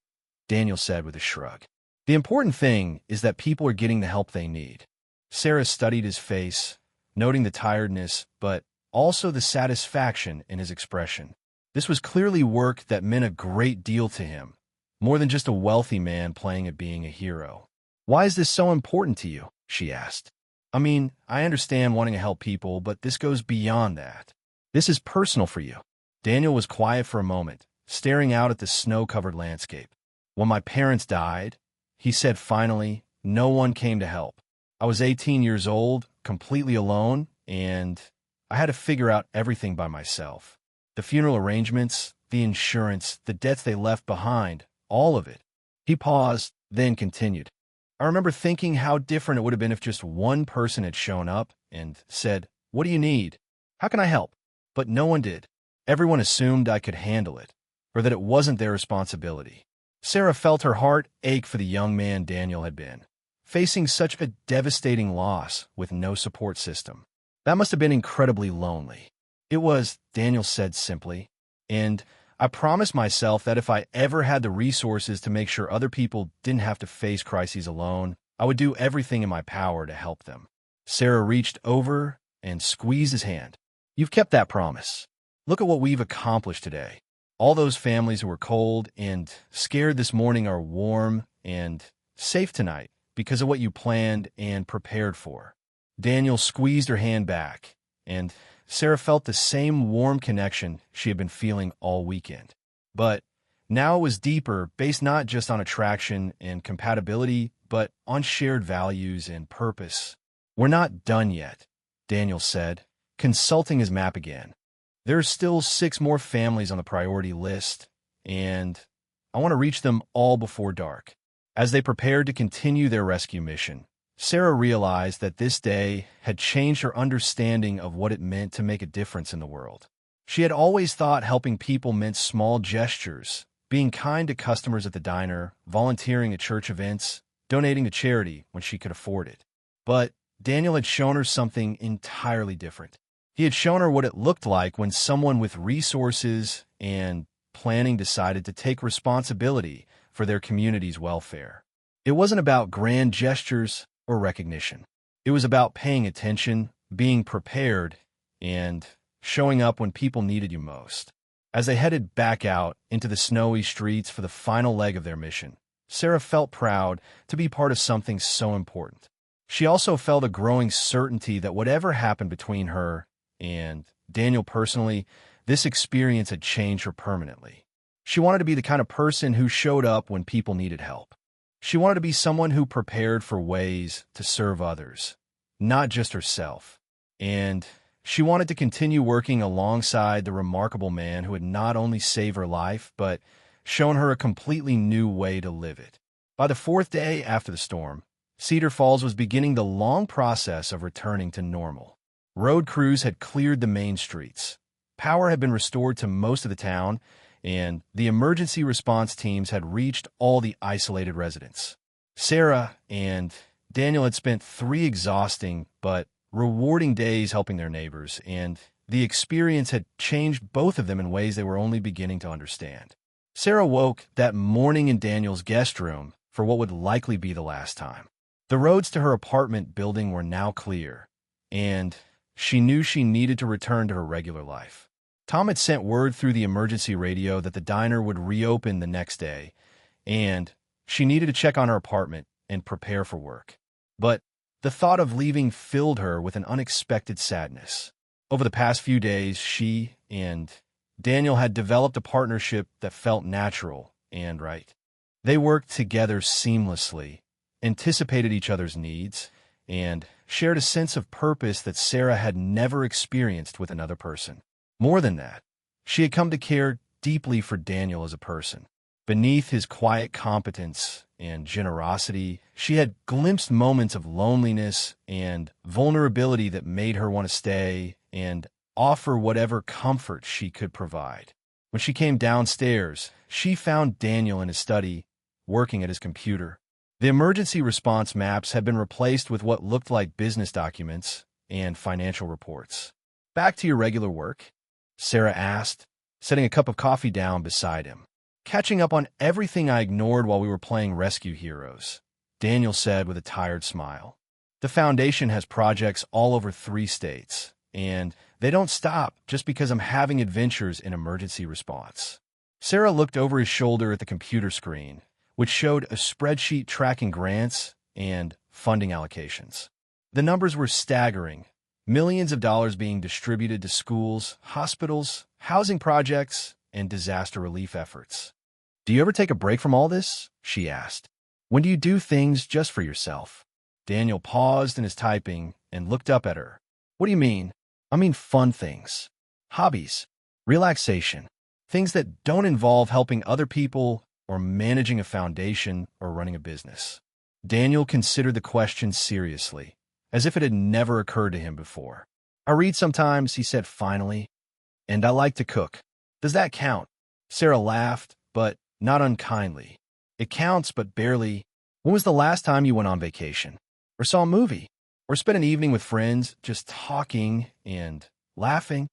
Daniel said with a shrug. "The important thing is that people are getting the help they need." Sarah studied his face, noting the tiredness, but also the satisfaction in his expression. This was clearly work that meant a great deal to him, more than just a wealthy man playing at being a hero. "Why is this so important to you?" she asked. "I mean, I understand wanting to help people, but this goes beyond that. This is personal for you." Daniel was quiet for a moment, staring out at the snow-covered landscape. "When my parents died," he said finally, "no one came to help. I was 18 years old, completely alone, and I had to figure out everything by myself. The funeral arrangements, the insurance, the debts they left behind, all of it." He paused, then continued. "I remember thinking how different it would have been if just one person had shown up and said, 'What do you need? How can I help?' But no one did. Everyone assumed I could handle it, or that it wasn't their responsibility." Sarah felt her heart ache for the young man Daniel had been, facing such a devastating loss with no support system. "That must have been incredibly lonely." "It was," Daniel said simply, "and I promised myself that if I ever had the resources to make sure other people didn't have to face crises alone, I would do everything in my power to help them." Sarah reached over and squeezed his hand. "You've kept that promise. Look at what we've accomplished today. All those families who were cold and scared this morning are warm and safe tonight because of what you planned and prepared for." Daniel squeezed her hand back, and Sarah felt the same warm connection she had been feeling all weekend. But now it was deeper, based not just on attraction and compatibility, but on shared values and purpose. "We're not done yet," Daniel said, consulting his map again. "There are still 6 more families on the priority list, and I want to reach them all before dark." As they prepared to continue their rescue mission, Sarah realized that this day had changed her understanding of what it meant to make a difference in the world. She had always thought helping people meant small gestures, being kind to customers at the diner, volunteering at church events, donating to charity when she could afford it. But Daniel had shown her something entirely different. He had shown her what it looked like when someone with resources and planning decided to take responsibility for their community's welfare. It wasn't about grand gestures or recognition. It was about paying attention, being prepared, and showing up when people needed you most. As they headed back out into the snowy streets for the final leg of their mission, Sarah felt proud to be part of something so important. She also felt a growing certainty that whatever happened between her and Daniel personally, this experience had changed her permanently. She wanted to be the kind of person who showed up when people needed help. She wanted to be someone who prepared for ways to serve others, not just herself. And she wanted to continue working alongside the remarkable man who had not only saved her life, but shown her a completely new way to live it. By the fourth day after the storm, Cedar Falls was beginning the long process of returning to normal. Road crews had cleared the main streets. Power had been restored to most of the town, and the emergency response teams had reached all the isolated residents. Sarah and Daniel had spent 3 exhausting but rewarding days helping their neighbors, and the experience had changed both of them in ways they were only beginning to understand. Sarah woke that morning in Daniel's guest room for what would likely be the last time. The roads to her apartment building were now clear, and she knew she needed to return to her regular life. Tom had sent word through the emergency radio that the diner would reopen the next day, and she needed to check on her apartment and prepare for work. But the thought of leaving filled her with an unexpected sadness. Over the past few days, she and Daniel had developed a partnership that felt natural and right. They worked together seamlessly, anticipated each other's needs, and shared a sense of purpose that Sarah had never experienced with another person. More than that, she had come to care deeply for Daniel as a person. Beneath his quiet competence and generosity, she had glimpsed moments of loneliness and vulnerability that made her want to stay and offer whatever comfort she could provide. When she came downstairs, she found Daniel in his study, working at his computer. The emergency response maps had been replaced with what looked like business documents and financial reports. "Back to your regular work?" Sarah asked, setting a cup of coffee down beside him. "Catching up on everything I ignored while we were playing Rescue Heroes," Daniel said with a tired smile. "The foundation has projects all over 3 states, and they don't stop just because I'm having adventures in emergency response." Sarah looked over his shoulder at the computer screen, which showed a spreadsheet tracking grants and funding allocations. The numbers were staggering. Millions of dollars being distributed to schools, hospitals, housing projects, and disaster relief efforts. "Do you ever take a break from all this?" she asked. "When do you do things just for yourself?" Daniel paused in his typing and looked up at her. "What do you mean?" "I mean fun things. Hobbies. Relaxation. Things that don't involve helping other people or managing a foundation or running a business." Daniel considered the question seriously, as if it had never occurred to him before. "I read sometimes," he said finally, "and I like to cook. Does that count?" Sarah laughed, but not unkindly. "It counts, but barely. When was the last time you went on vacation? Or saw a movie? Or spent an evening with friends, just talking and laughing?"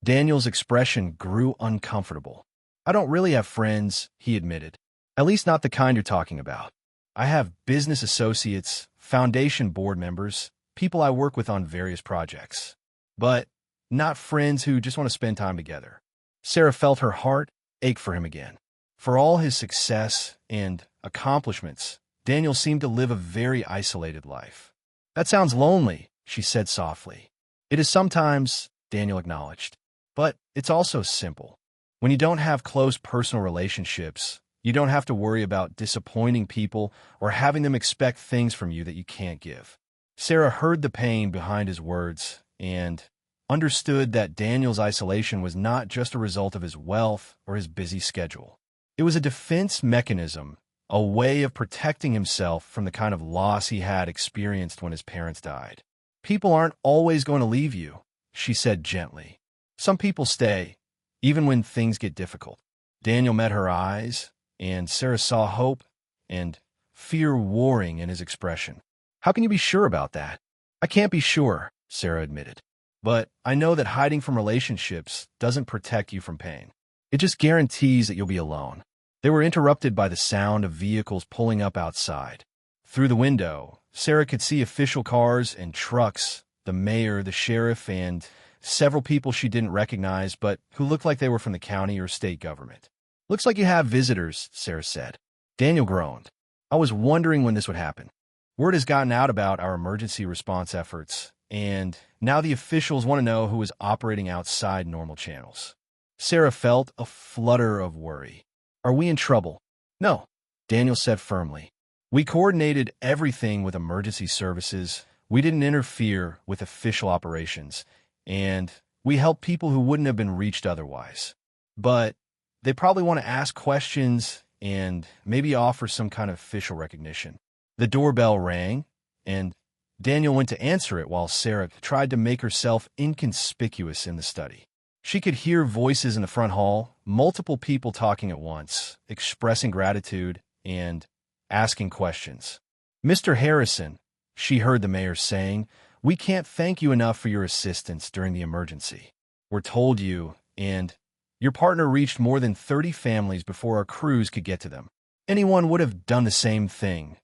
Daniel's expression grew uncomfortable. "I don't really have friends," he admitted. "At least not the kind you're talking about. I have business associates, foundation board members, people I work with on various projects. But not friends who just want to spend time together." Sarah felt her heart ache for him again. For all his success and accomplishments, Daniel seemed to live a very isolated life. "That sounds lonely," she said softly. "It is sometimes," Daniel acknowledged. "But it's also simple. When you don't have close personal relationships, you don't have to worry about disappointing people or having them expect things from you that you can't give." Sarah heard the pain behind his words and understood that Daniel's isolation was not just a result of his wealth or his busy schedule. It was a defense mechanism, a way of protecting himself from the kind of loss he had experienced when his parents died. "People aren't always going to leave you," she said gently. "Some people stay, even when things get difficult." Daniel met her eyes, and Sarah saw hope and fear warring in his expression. "How can you be sure about that?" "I can't be sure," Sarah admitted. But I know that hiding from relationships doesn't protect you from pain. It just guarantees that you'll be alone. They were interrupted by the sound of vehicles pulling up outside. Through the window, Sarah could see official cars and trucks, the mayor, the sheriff, and several people she didn't recognize but who looked like they were from the county or state government. "Looks like you have visitors," Sarah said. Daniel groaned. "I was wondering when this would happen. Word has gotten out about our emergency response efforts, and now the officials want to know who is operating outside normal channels." Sarah felt a flutter of worry. "Are we in trouble?" "No," Daniel said firmly. "We coordinated everything with emergency services. We didn't interfere with official operations, and we helped people who wouldn't have been reached otherwise. But they probably want to ask questions and maybe offer some kind of official recognition." The doorbell rang, and Daniel went to answer it while Sarah tried to make herself inconspicuous in the study. She could hear voices in the front hall, multiple people talking at once, expressing gratitude and asking questions. "Mr. Harrison," she heard the mayor saying, "we can't thank you enough for your assistance during the emergency. We're told you, and your partner reached more than 30 families before our crews could get to them." "Anyone would have done the same thing,"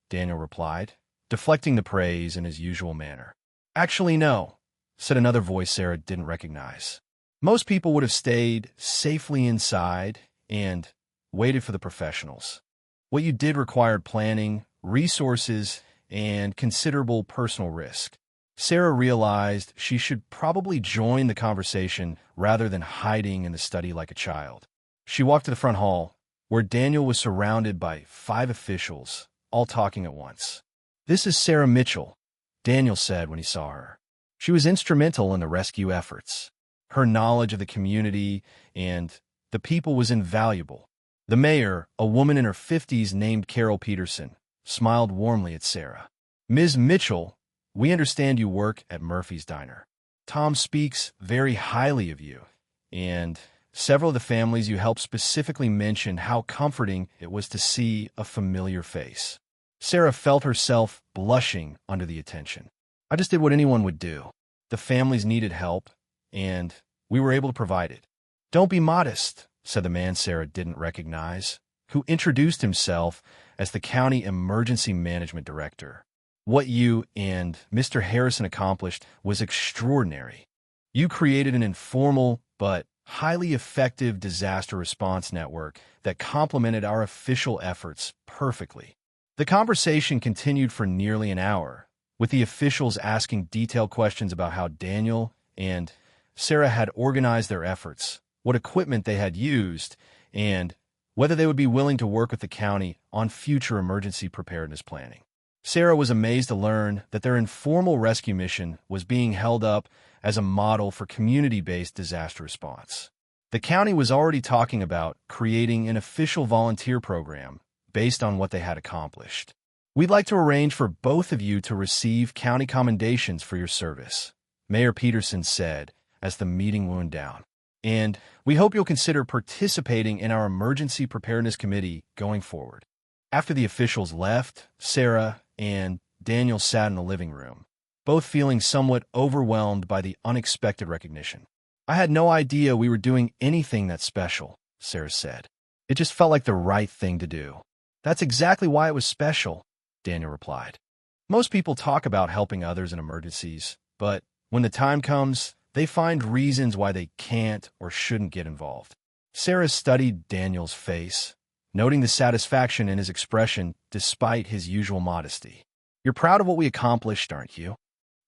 Daniel replied, deflecting the praise in his usual manner. "Actually, no," said another voice Sarah didn't recognize. "Most people would have stayed safely inside and waited for the professionals. What you did required planning, resources, and considerable personal risk." Sarah realized she should probably join the conversation rather than hiding in the study like a child. She walked to the front hall, where Daniel was surrounded by 5 officials, all talking at once. "This is Sarah Mitchell," Daniel said when he saw her. "She was instrumental in the rescue efforts. Her knowledge of the community and the people was invaluable." The mayor, a woman in her 50s named Carol Peterson, smiled warmly at Sarah. "Ms. Mitchell, we understand you work at Murphy's Diner. Tom speaks very highly of you, and several of the families you helped specifically mentioned how comforting it was to see a familiar face." Sarah felt herself blushing under the attention. "I just did what anyone would do. The families needed help, and we were able to provide it." "Don't be modest," said the man Sarah didn't recognize, who introduced himself as the county emergency management director. "What you and Mr. Harrison accomplished was extraordinary. You created an informal but highly effective disaster response network that complemented our official efforts perfectly." The conversation continued for nearly an hour, with the officials asking detailed questions about how Daniel and Sarah had organized their efforts, what equipment they had used, and whether they would be willing to work with the county on future emergency preparedness planning. Sarah was amazed to learn that their informal rescue mission was being held up as a model for community-based disaster response. The county was already talking about creating an official volunteer program based on what they had accomplished. "We'd like to arrange for both of you to receive county commendations for your service," Mayor Peterson said as the meeting wound down. "And we hope you'll consider participating in our emergency preparedness committee going forward." After the officials left, Sarah and Daniel sat in the living room, both feeling somewhat overwhelmed by the unexpected recognition. "I had no idea we were doing anything that special," Sarah said. "It just felt like the right thing to do." "That's exactly why it was special," Daniel replied. "Most people talk about helping others in emergencies, but when the time comes, they find reasons why they can't or shouldn't get involved." Sarah studied Daniel's face, noting the satisfaction in his expression despite his usual modesty. "You're proud of what we accomplished, aren't you?"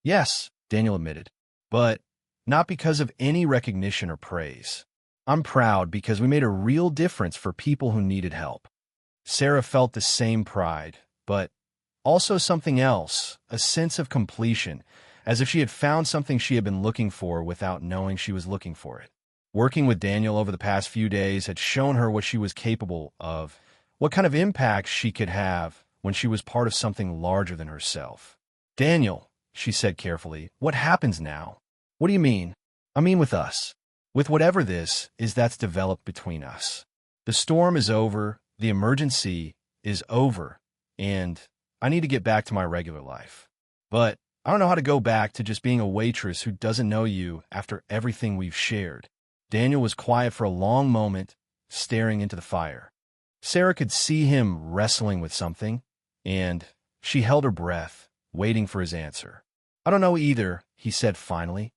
"Yes," Daniel admitted, "but not because of any recognition or praise. I'm proud because we made a real difference for people who needed help." Sarah felt the same pride, but also something else, a sense of completion, as if she had found something she had been looking for without knowing she was looking for it. Working with Daniel over the past few days had shown her what she was capable of, what kind of impact she could have when she was part of something larger than herself. "Daniel," she said carefully, "what happens now?" "What do you mean?" "I mean with us. With whatever this is that's developed between us. The storm is over, the emergency is over, and I need to get back to my regular life. But I don't know how to go back to just being a waitress who doesn't know you after everything we've shared. Daniel was quiet for a long moment, staring into the fire. Sarah could see him wrestling with something, and she held her breath, waiting for his answer. I don't know either, he said finally.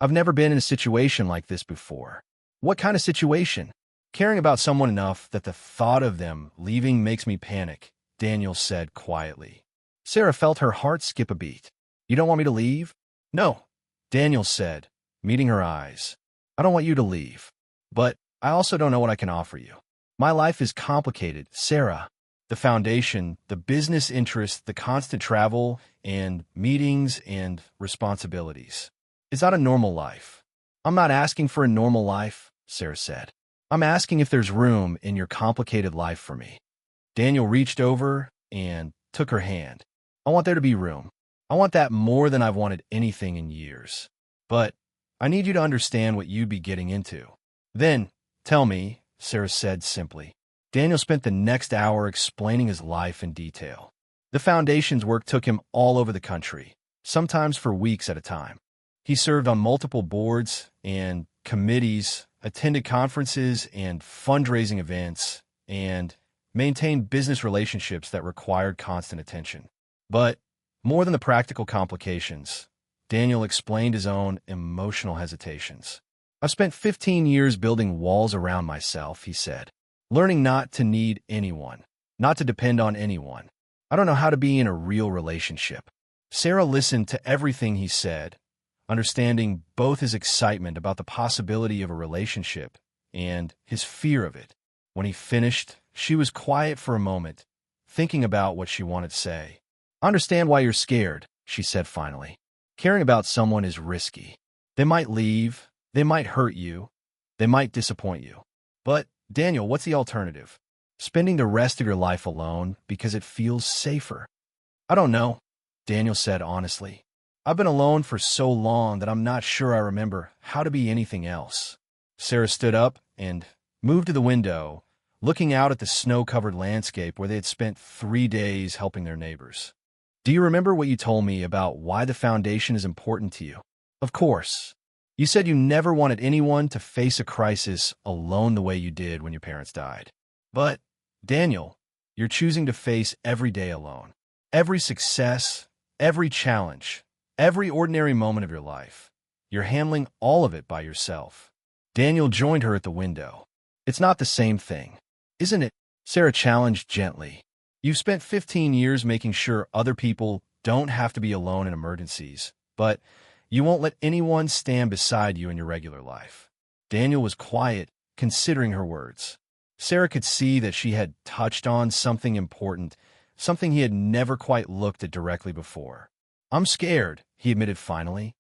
I've never been in a situation like this before. What kind of situation? Caring about someone enough that the thought of them leaving makes me panic, Daniel said quietly. Sarah felt her heart skip a beat. You don't want me to leave? No, Daniel said, meeting her eyes. I don't want you to leave. But I also don't know what I can offer you. My life is complicated, Sarah. The foundation, the business interests, the constant travel, and meetings and responsibilities. It's not a normal life. I'm not asking for a normal life, Sarah said. I'm asking if there's room in your complicated life for me. Daniel reached over and took her hand. I want there to be room. I want that more than I've wanted anything in years. But I need you to understand what you'd be getting into. Then, tell me, Sarah said simply. Daniel spent the next hour explaining his life in detail. The foundation's work took him all over the country, sometimes for weeks at a time. He served on multiple boards and committees, attended conferences and fundraising events, and maintained business relationships that required constant attention. But more than the practical complications, Daniel explained his own emotional hesitations. I've spent 15 years building walls around myself, he said, learning not to need anyone, not to depend on anyone. I don't know how to be in a real relationship. Sarah listened to everything he said, understanding both his excitement about the possibility of a relationship and his fear of it. When he finished, she was quiet for a moment, thinking about what she wanted to say. I understand why you're scared, she said finally. Caring about someone is risky. They might leave, they might hurt you, they might disappoint you. But, Daniel, what's the alternative? Spending the rest of your life alone because it feels safer. I don't know, Daniel said honestly. I've been alone for so long that I'm not sure I remember how to be anything else. Sarah stood up and moved to the window, looking out at the snow-covered landscape where they had spent 3 days helping their neighbors. Do you remember what you told me about why the foundation is important to you? Of course. You said you never wanted anyone to face a crisis alone the way you did when your parents died. But, Daniel, you're choosing to face every day alone. Every success, every challenge, every ordinary moment of your life. You're handling all of it by yourself. Daniel joined her at the window. It's not the same thing, isn't it? Sarah challenged gently. You've spent 15 years making sure other people don't have to be alone in emergencies, but you won't let anyone stand beside you in your regular life. Daniel was quiet, considering her words. Sarah could see that she had touched on something important, something he had never quite looked at directly before. I'm scared, he admitted finally.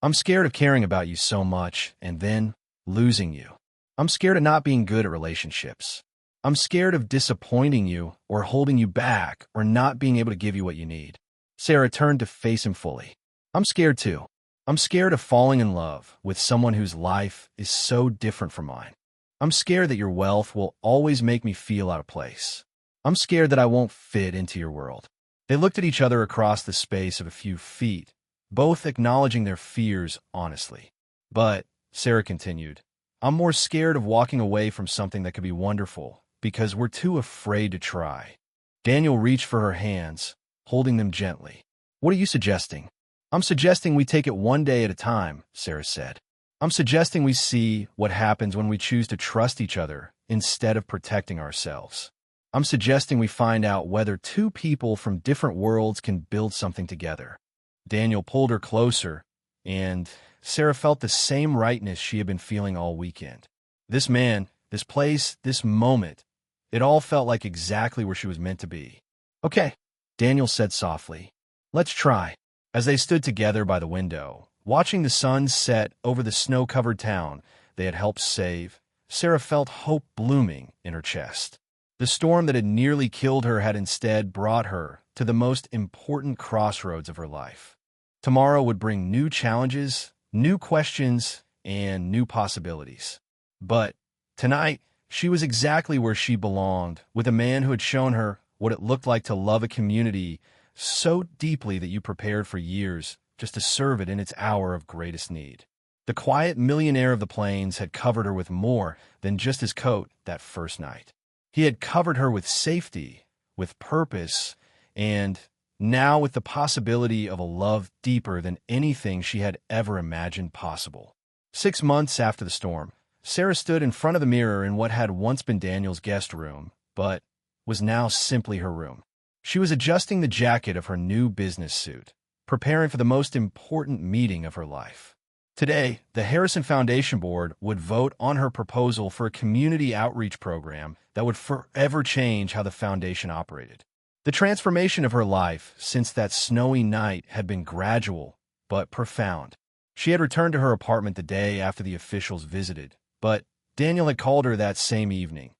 I'm scared of caring about you so much and then losing you. I'm scared of not being good at relationships. I'm scared of disappointing you or holding you back or not being able to give you what you need. Sarah turned to face him fully. I'm scared too. I'm scared of falling in love with someone whose life is so different from mine. I'm scared that your wealth will always make me feel out of place. I'm scared that I won't fit into your world. They looked at each other across the space of a few feet, both acknowledging their fears honestly. But, Sarah continued, I'm more scared of walking away from something that could be wonderful because we're too afraid to try. Daniel reached for her hands, holding them gently. What are you suggesting? I'm suggesting we take it one day at a time, Sarah said. I'm suggesting we see what happens when we choose to trust each other instead of protecting ourselves. I'm suggesting we find out whether two people from different worlds can build something together. Daniel pulled her closer, and Sarah felt the same rightness she had been feeling all weekend. This man, this place, this moment, it all felt like exactly where she was meant to be. Okay, Daniel said softly. Let's try. As they stood together by the window, watching the sun set over the snow-covered town they had helped save, Sarah felt hope blooming in her chest. The storm that had nearly killed her had instead brought her to the most important crossroads of her life. Tomorrow would bring new challenges, new questions, and new possibilities. But tonight, she was exactly where she belonged, with a man who had shown her what it looked like to love a community so deeply that you prepared for years just to serve it in its hour of greatest need. The quiet millionaire of the plains had covered her with more than just his coat that first night. He had covered her with safety, with purpose, and now with the possibility of a love deeper than anything she had ever imagined possible. 6 months after the storm, Sarah stood in front of the mirror in what had once been Daniel's guest room, but was now simply her room. She was adjusting the jacket of her new business suit, preparing for the most important meeting of her life. Today, the Harrison Foundation Board would vote on her proposal for a community outreach program that would forever change how the foundation operated. The transformation of her life since that snowy night had been gradual but profound. She had returned to her apartment the day after the officials visited, but Daniel had called her that same evening,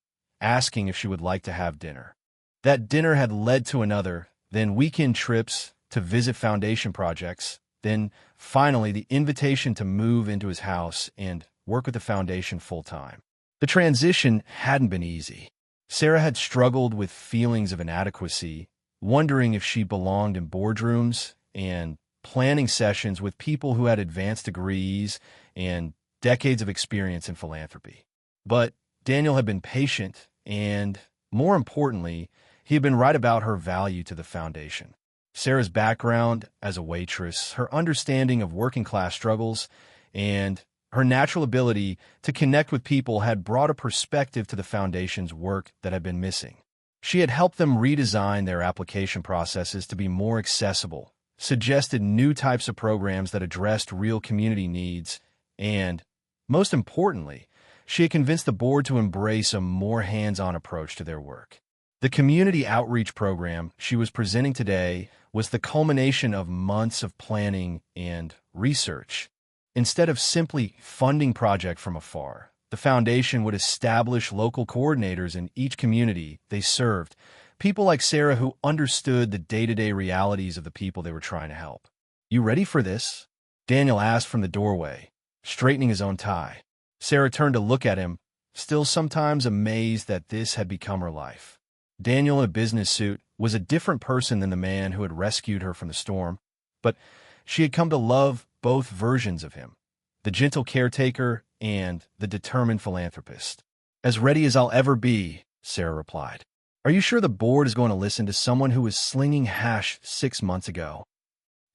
asking if she would like to have dinner. That dinner had led to another, then weekend trips to visit foundation projects, then finally the invitation to move into his house and work with the foundation full-time. The transition hadn't been easy. Sarah had struggled with feelings of inadequacy, wondering if she belonged in boardrooms and planning sessions with people who had advanced degrees and decades of experience in philanthropy. But Daniel had been patient and, more importantly, he had been right about her value to the foundation. Sarah's background as a waitress, her understanding of working-class struggles, and her natural ability to connect with people had brought a perspective to the foundation's work that had been missing. She had helped them redesign their application processes to be more accessible, suggested new types of programs that addressed real community needs, and, most importantly, she had convinced the board to embrace a more hands-on approach to their work. The community outreach program she was presenting today was the culmination of months of planning and research. Instead of simply funding projects from afar, the foundation would establish local coordinators in each community they served, people like Sarah who understood the day-to-day realities of the people they were trying to help. "You ready for this?" Daniel asked from the doorway, straightening his own tie. Sarah turned to look at him, still sometimes amazed that this had become her life. Daniel in a business suit was a different person than the man who had rescued her from the storm, but she had come to love both versions of him, the gentle caretaker and the determined philanthropist. "As ready as I'll ever be," Sarah replied. "Are you sure the board is going to listen to someone who was slinging hash 6 months ago?"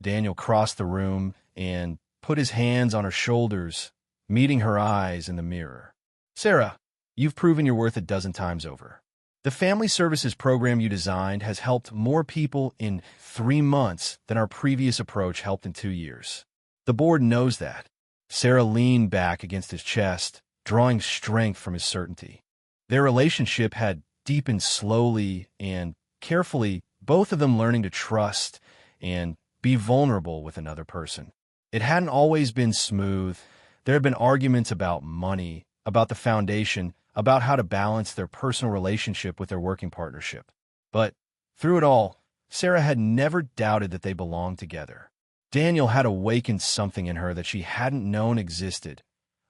Daniel crossed the room and put his hands on her shoulders, meeting her eyes in the mirror. "Sarah, you've proven your worth a dozen times over. The family services program you designed has helped more people in 3 months than our previous approach helped in 2 years. The board knows that." Sarah leaned back against his chest, drawing strength from his certainty. Their relationship had deepened slowly and carefully, both of them learning to trust and be vulnerable with another person. It hadn't always been smooth. There had been arguments about money, about the foundation, about how to balance their personal relationship with their working partnership. But through it all, Sarah had never doubted that they belonged together. Daniel had awakened something in her that she hadn't known existed,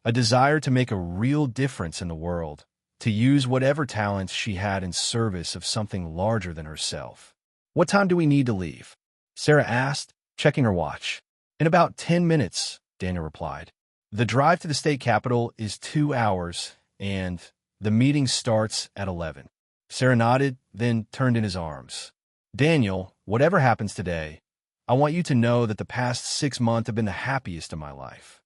a desire to make a real difference in the world, to use whatever talents she had in service of something larger than herself. "What time do we need to leave?" Sarah asked, checking her watch. "In about 10 minutes, Daniel replied. "The drive to the state capitol is 2 hours, and the meeting starts at 11. Sarah nodded, then turned in his arms. "Daniel, whatever happens today, I want you to know that the past 6 months have been the happiest of my life.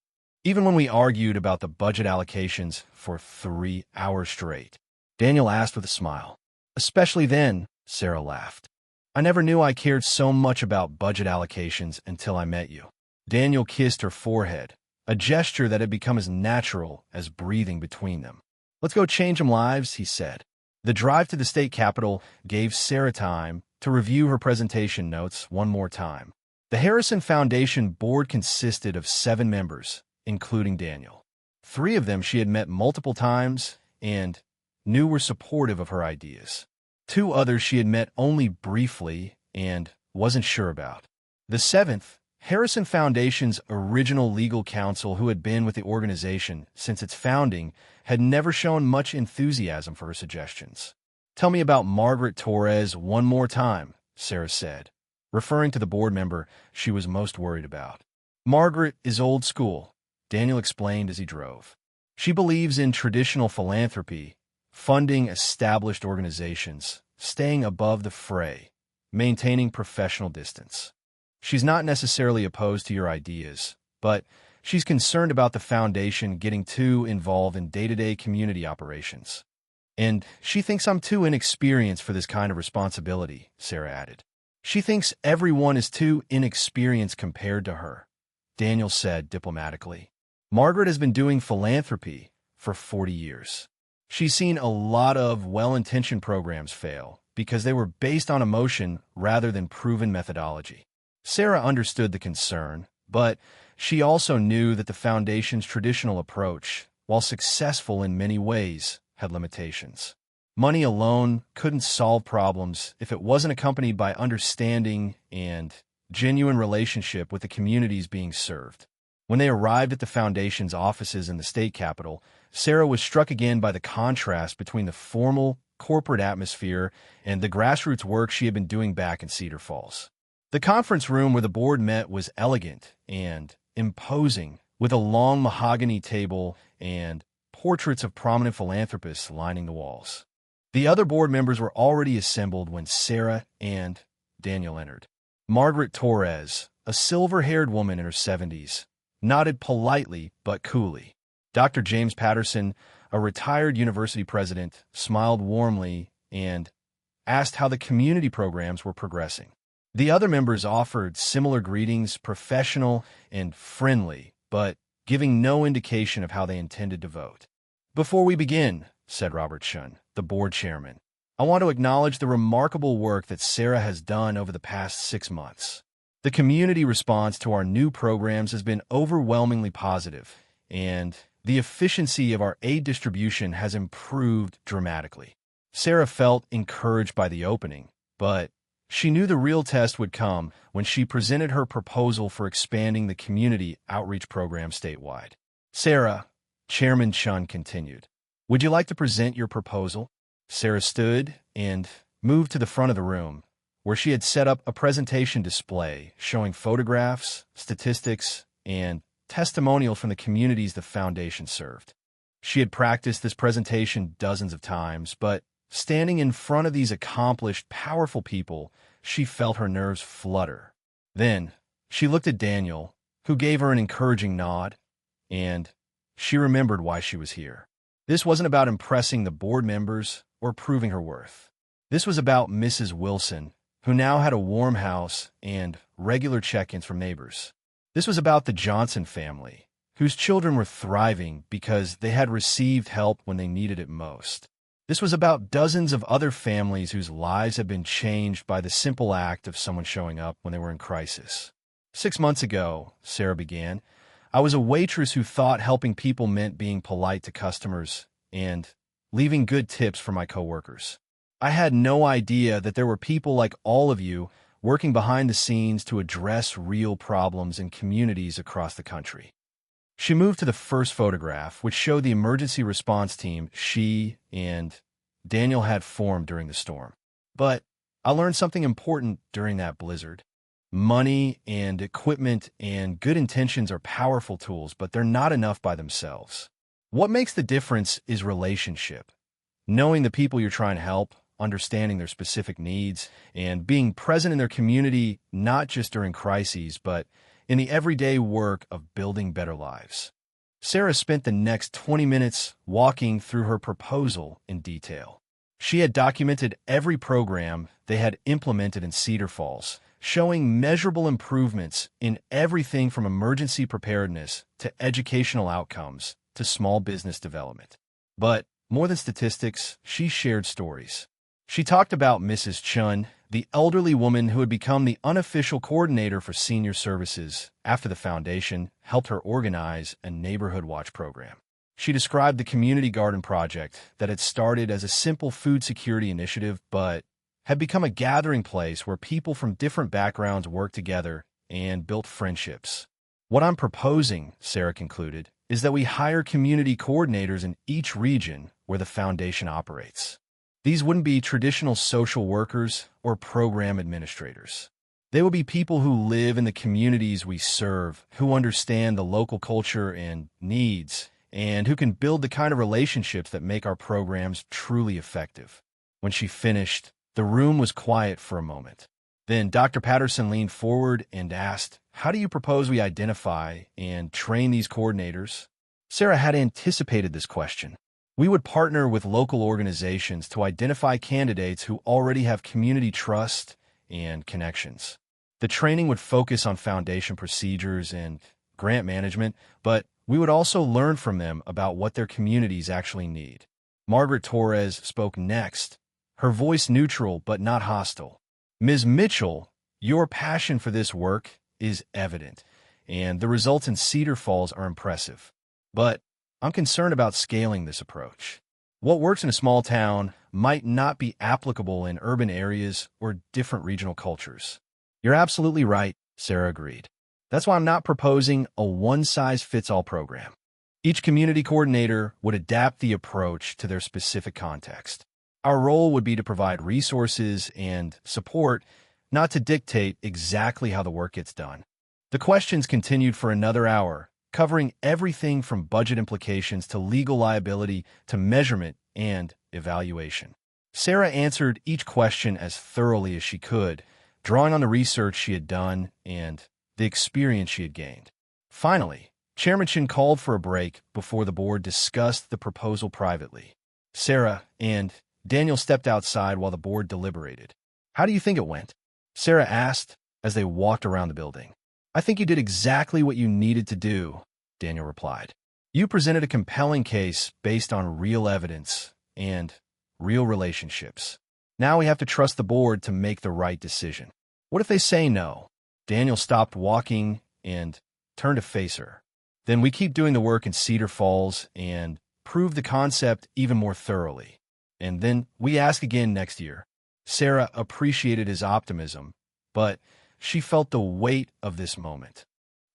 Even when we argued about the budget allocations for 3 hours straight." Daniel asked with a smile. "Especially then," Sarah laughed. "I never knew I cared so much about budget allocations until I met you." Daniel kissed her forehead, a gesture that had become as natural as breathing between them. "Let's go change some lives," he said. The drive to the state capitol gave Sarah time to review her presentation notes one more time. The Harrison Foundation board consisted of 7 members, including Daniel. 3 of them she had met multiple times and knew were supportive of her ideas. 2 others she had met only briefly and wasn't sure about. The 7th, Harrison Foundation's original legal counsel, who had been with the organization since its founding, had never shown much enthusiasm for her suggestions. "Tell me about Margaret Torres one more time," Sarah said, referring to the board member she was most worried about. Margaret is old school, Daniel explained as he drove. She believes in traditional philanthropy, funding established organizations, staying above the fray, maintaining professional distance. She's not necessarily opposed to your ideas, but she's concerned about the foundation getting too involved in day-to-day community operations. And she thinks I'm too inexperienced for this kind of responsibility, Sarah added. She thinks everyone is too inexperienced compared to her, Daniel said diplomatically. Margaret has been doing philanthropy for 40 years. She's seen a lot of well-intentioned programs fail because they were based on emotion rather than proven methodology. Sarah understood the concern, but she also knew that the foundation's traditional approach, while successful in many ways, had limitations. Money alone couldn't solve problems if it wasn't accompanied by understanding and genuine relationship with the communities being served. When they arrived at the foundation's offices in the state capitol, Sarah was struck again by the contrast between the formal, corporate atmosphere and the grassroots work she had been doing back in Cedar Falls. The conference room where the board met was elegant and imposing, with a long mahogany table and portraits of prominent philanthropists lining the walls. The other board members were already assembled when Sarah and Daniel entered. Margaret Torres, a silver-haired woman in her 70s, nodded politely but coolly. Dr. James Patterson, a retired university president, smiled warmly and asked how the community programs were progressing. The other members offered similar greetings, professional and friendly, but giving no indication of how they intended to vote. "Before we begin," said Robert Shun, the board chairman, "I want to acknowledge the remarkable work that Sarah has done over the past 6 months. The community response to our new programs has been overwhelmingly positive, and the efficiency of our aid distribution has improved dramatically." Sarah felt encouraged by the opening, but she knew the real test would come when she presented her proposal for expanding the community outreach program statewide. "Sarah," Chairman Chun continued, "would you like to present your proposal?" Sarah stood and moved to the front of the room, where she had set up a presentation display showing photographs, statistics, and testimonials from the communities the foundation served. She had practiced this presentation dozens of times, but standing in front of these accomplished, powerful people, she felt her nerves flutter. Then she looked at Daniel, who gave her an encouraging nod, and she remembered why she was here. This wasn't about impressing the board members or proving her worth. This was about Mrs. Wilson, who now had a warm house and regular check-ins from neighbors. This was about the Johnson family, whose children were thriving because they had received help when they needed it most. This was about dozens of other families whose lives had been changed by the simple act of someone showing up when they were in crisis. 6 months ago, Sarah began, I was a waitress who thought helping people meant being polite to customers and leaving good tips for my coworkers. I had no idea that there were people like all of you working behind the scenes to address real problems in communities across the country. She moved to the first photograph, which showed the emergency response team she and Daniel had formed during the storm. But I learned something important during that blizzard. Money and equipment and good intentions are powerful tools, but they're not enough by themselves. What makes the difference is relationship. Knowing the people you're trying to help, understanding their specific needs, and being present in their community not just during crises, but in the everyday work of building better lives. Sarah spent the next 20 minutes walking through her proposal in detail. She had documented every program they had implemented in Cedar Falls, showing measurable improvements in everything from emergency preparedness to educational outcomes to small business development. But more than statistics, she shared stories. She talked about Mrs. Chun, the elderly woman who had become the unofficial coordinator for senior services after the foundation helped her organize a neighborhood watch program. She described the community garden project that had started as a simple food security initiative but had become a gathering place where people from different backgrounds worked together and built friendships. What I'm proposing, Sarah concluded, is that we hire community coordinators in each region where the foundation operates. These wouldn't be traditional social workers or program administrators. They will be people who live in the communities we serve, who understand the local culture and needs, and who can build the kind of relationships that make our programs truly effective. When she finished, the room was quiet for a moment. Then Dr. Patterson leaned forward and asked, "How do you propose we identify and train these coordinators?" Sarah had anticipated this question. "We would partner with local organizations to identify candidates who already have community trust and connections. The training would focus on foundation procedures and grant management, but we would also learn from them about what their communities actually need." Margaret Torres spoke next, her voice neutral but not hostile. "Ms. Mitchell, your passion for this work is evident, and the results in Cedar Falls are impressive. But I'm concerned about scaling this approach. What works in a small town might not be applicable in urban areas or different regional cultures." "You're absolutely right," Sarah agreed. "That's why I'm not proposing a one-size-fits-all program. Each community coordinator would adapt the approach to their specific context. Our role would be to provide resources and support, not to dictate exactly how the work gets done." The questions continued for another hour, covering everything from budget implications to legal liability to measurement and evaluation. Sarah answered each question as thoroughly as she could, drawing on the research she had done and the experience she had gained. Finally, Chairman Chin called for a break before the board discussed the proposal privately. Sarah and Daniel stepped outside while the board deliberated. "How do you think it went?" Sarah asked as they walked around the building. "I think you did exactly what you needed to do," Daniel replied. "You presented a compelling case based on real evidence and real relationships. Now we have to trust the board to make the right decision. What if they say no?" Daniel stopped walking and turned to face her. "Then we keep doing the work in Cedar Falls and prove the concept even more thoroughly. And then we ask again next year." Sarah appreciated his optimism, but she felt the weight of this moment.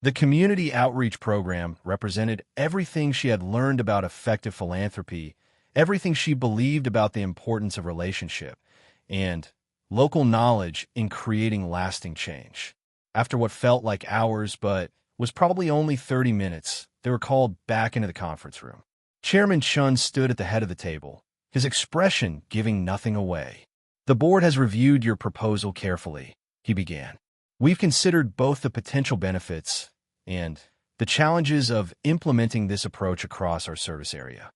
The community outreach program represented everything she had learned about effective philanthropy, everything she believed about the importance of relationship, and local knowledge in creating lasting change. After what felt like hours but was probably only 30 minutes, they were called back into the conference room. Chairman Chun stood at the head of the table, his expression giving nothing away. "The board has reviewed your proposal carefully," he began. "We've considered both the potential benefits and the challenges of implementing this approach across our service area."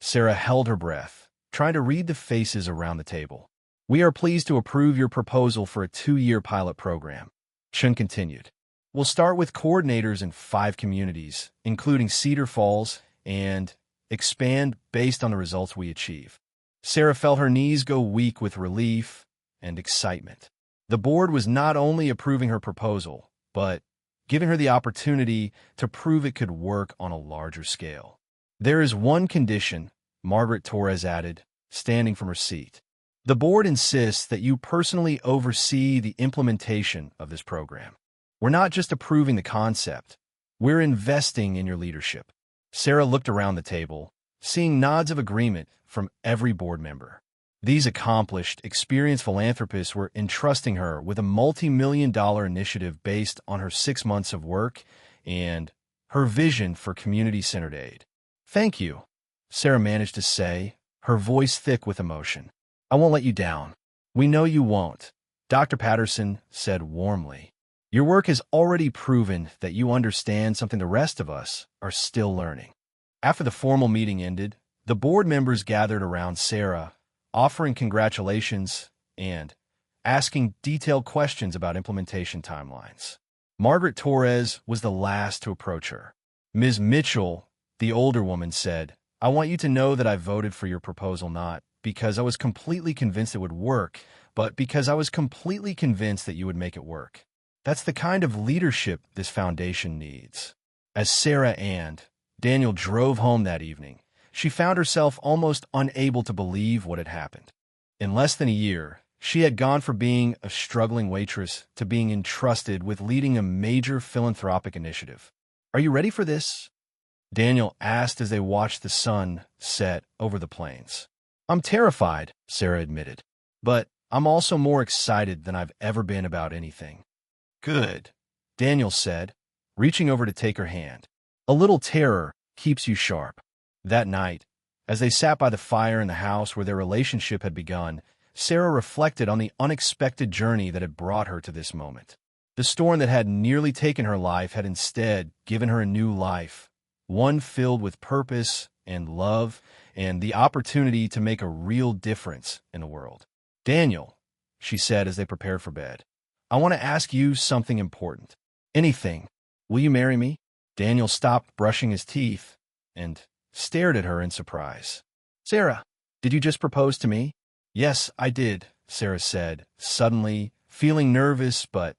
Sarah held her breath, trying to read the faces around the table. "We are pleased to approve your proposal for a 2-year pilot program," Chun continued. "We'll start with coordinators in 5 communities, including Cedar Falls, and expand based on the results we achieve." Sarah felt her knees go weak with relief and excitement. The board was not only approving her proposal, but giving her the opportunity to prove it could work on a larger scale. "There is one condition," Margaret Torres added, standing from her seat. "The board insists that you personally oversee the implementation of this program. We're not just approving the concept, we're investing in your leadership." Sarah looked around the table, seeing nods of agreement from every board member. These accomplished, experienced philanthropists were entrusting her with a multi-million-dollar initiative based on her 6 months of work and her vision for community-centered aid. "Thank you," Sarah managed to say, her voice thick with emotion. "I won't let you down." "We know you won't," Dr. Patterson said warmly. "Your work has already proven that you understand something the rest of us are still learning." After the formal meeting ended, the board members gathered around Sarah, offering congratulations and asking detailed questions about implementation timelines. Margaret Torres was the last to approach her. "Ms. Mitchell," the older woman said, "I want you to know that I voted for your proposal not because I was completely convinced it would work, but because I was completely convinced that you would make it work. That's the kind of leadership this foundation needs." As Sarah and Daniel drove home that evening, she found herself almost unable to believe what had happened. In less than a year, she had gone from being a struggling waitress to being entrusted with leading a major philanthropic initiative. "Are you ready for this?" Daniel asked as they watched the sun set over the plains. "I'm terrified," Sarah admitted, "but I'm also more excited than I've ever been about anything." Good, Daniel said, reaching over to take her hand. A little terror keeps you sharp. That night, as they sat by the fire in the house where their relationship had begun, Sarah reflected on the unexpected journey that had brought her to this moment. The storm that had nearly taken her life had instead given her a new life, one filled with purpose and love and the opportunity to make a real difference in the world. Daniel, she said as they prepared for bed, I want to ask you something important. Anything. Will you marry me? Daniel stopped brushing his teeth and stared at her in surprise. Sarah, did you just propose to me? Yes, I did, Sarah said, suddenly feeling nervous but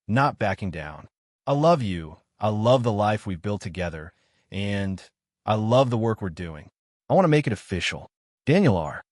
not backing down. I love you. I love the life we've built together, and I love the work we're doing. I want to make it official. Daniel R.